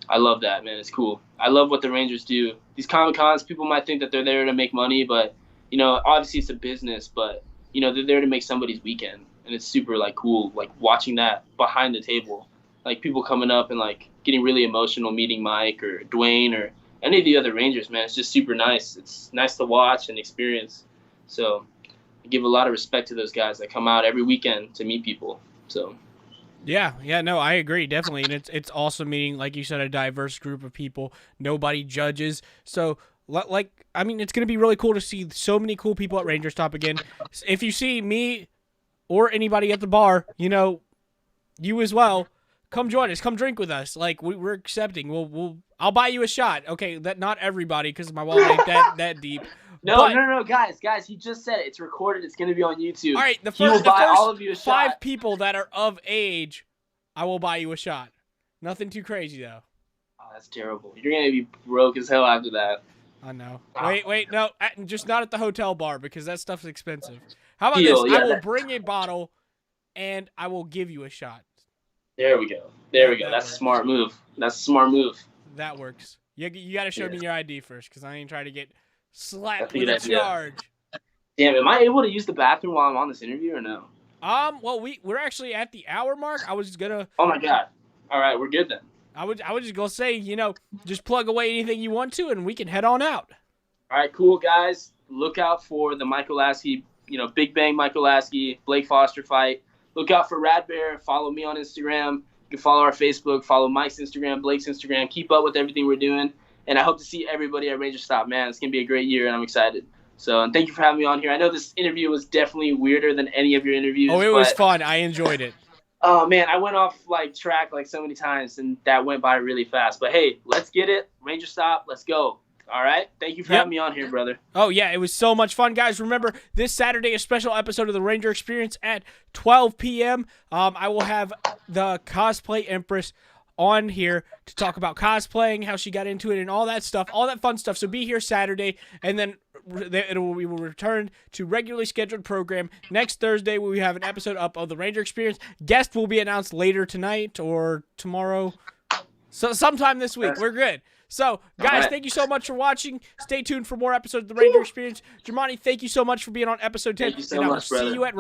I love that, man. It's cool. I love what the Rangers do. These Comic Cons, people might think that they're there to make money, but obviously it's a business, but they're there to make somebody's weekend, and it's super like cool, like watching that behind the table, like people coming up and like getting really emotional, meeting Mike or Dwayne or any of the other Rangers, man. It's just super nice. It's nice to watch and experience. So I give a lot of respect to those guys that come out every weekend to meet people. So Yeah, no, I agree definitely, and it's awesome meeting, like you said, a diverse group of people. Nobody judges, so like I mean, it's gonna be really cool to see so many cool people at Ranger Stop again. If you see me or anybody at the bar, you as well, come join us, come drink with us. Like we're accepting. I'll buy you a shot. Okay, that not everybody, because my wallet ain't that deep. no, But no, no, guys, he just said it. It's recorded. It's gonna be on YouTube. all right, the He will first buy all of you a five shot. people that are of age, I will buy you a shot. Nothing too crazy though. Oh, that's terrible. You're gonna be broke as hell after that. I know. Oh, Wait, no, just not at the hotel bar, because that stuff's expensive. How about this? deal. I Yeah. will bring a bottle, and I will give you a shot. There we go. There we go. That That's a works. smart move. That's a smart move. That works. You got to show me your ID first, because I ain't trying to get That's slapped a with good a idea. charge. Damn, am I able to use the bathroom while I'm on this interview or no? Well, we're actually at the hour mark. Oh my god. All right, we're good then. I would just go say, just plug away anything you want to, and we can head on out. All right, cool guys. Look out for the Michael Lasky, Big Bang Michael Lasky, Blake Foster fight. Look out for Rad Bear. Follow me on Instagram. You can follow our Facebook. Follow Mike's Instagram, Blake's Instagram. Keep up with everything we're doing. And I hope to see everybody at Ranger Stop. Man, it's gonna be a great year, and I'm excited. So, and thank you for having me on here. I know this interview was definitely weirder than any of your interviews. Oh, it was fun. I enjoyed it. Oh man, I went off track so many times, and that went by really fast. But hey, let's get it. Ranger Stop. Let's go. All right. Thank you for having me on here, brother. Oh, yeah. It was so much fun, guys. Remember, this Saturday, a special episode of the Ranger Experience at 12 p.m. I will have the Cosplay Empress on here to talk about cosplaying, how she got into it, and all that stuff, all that fun stuff. So be here Saturday, and then we will return to regularly scheduled program next Thursday, where we have an episode up of the Ranger Experience. Guest will be announced later tonight or tomorrow. So sometime this week. We're good. So, guys, thank you so much for watching. Stay tuned for more episodes of the Ranger Experience. Jormani, thank you so much for being on episode 10. Thank you so much, brother. See you at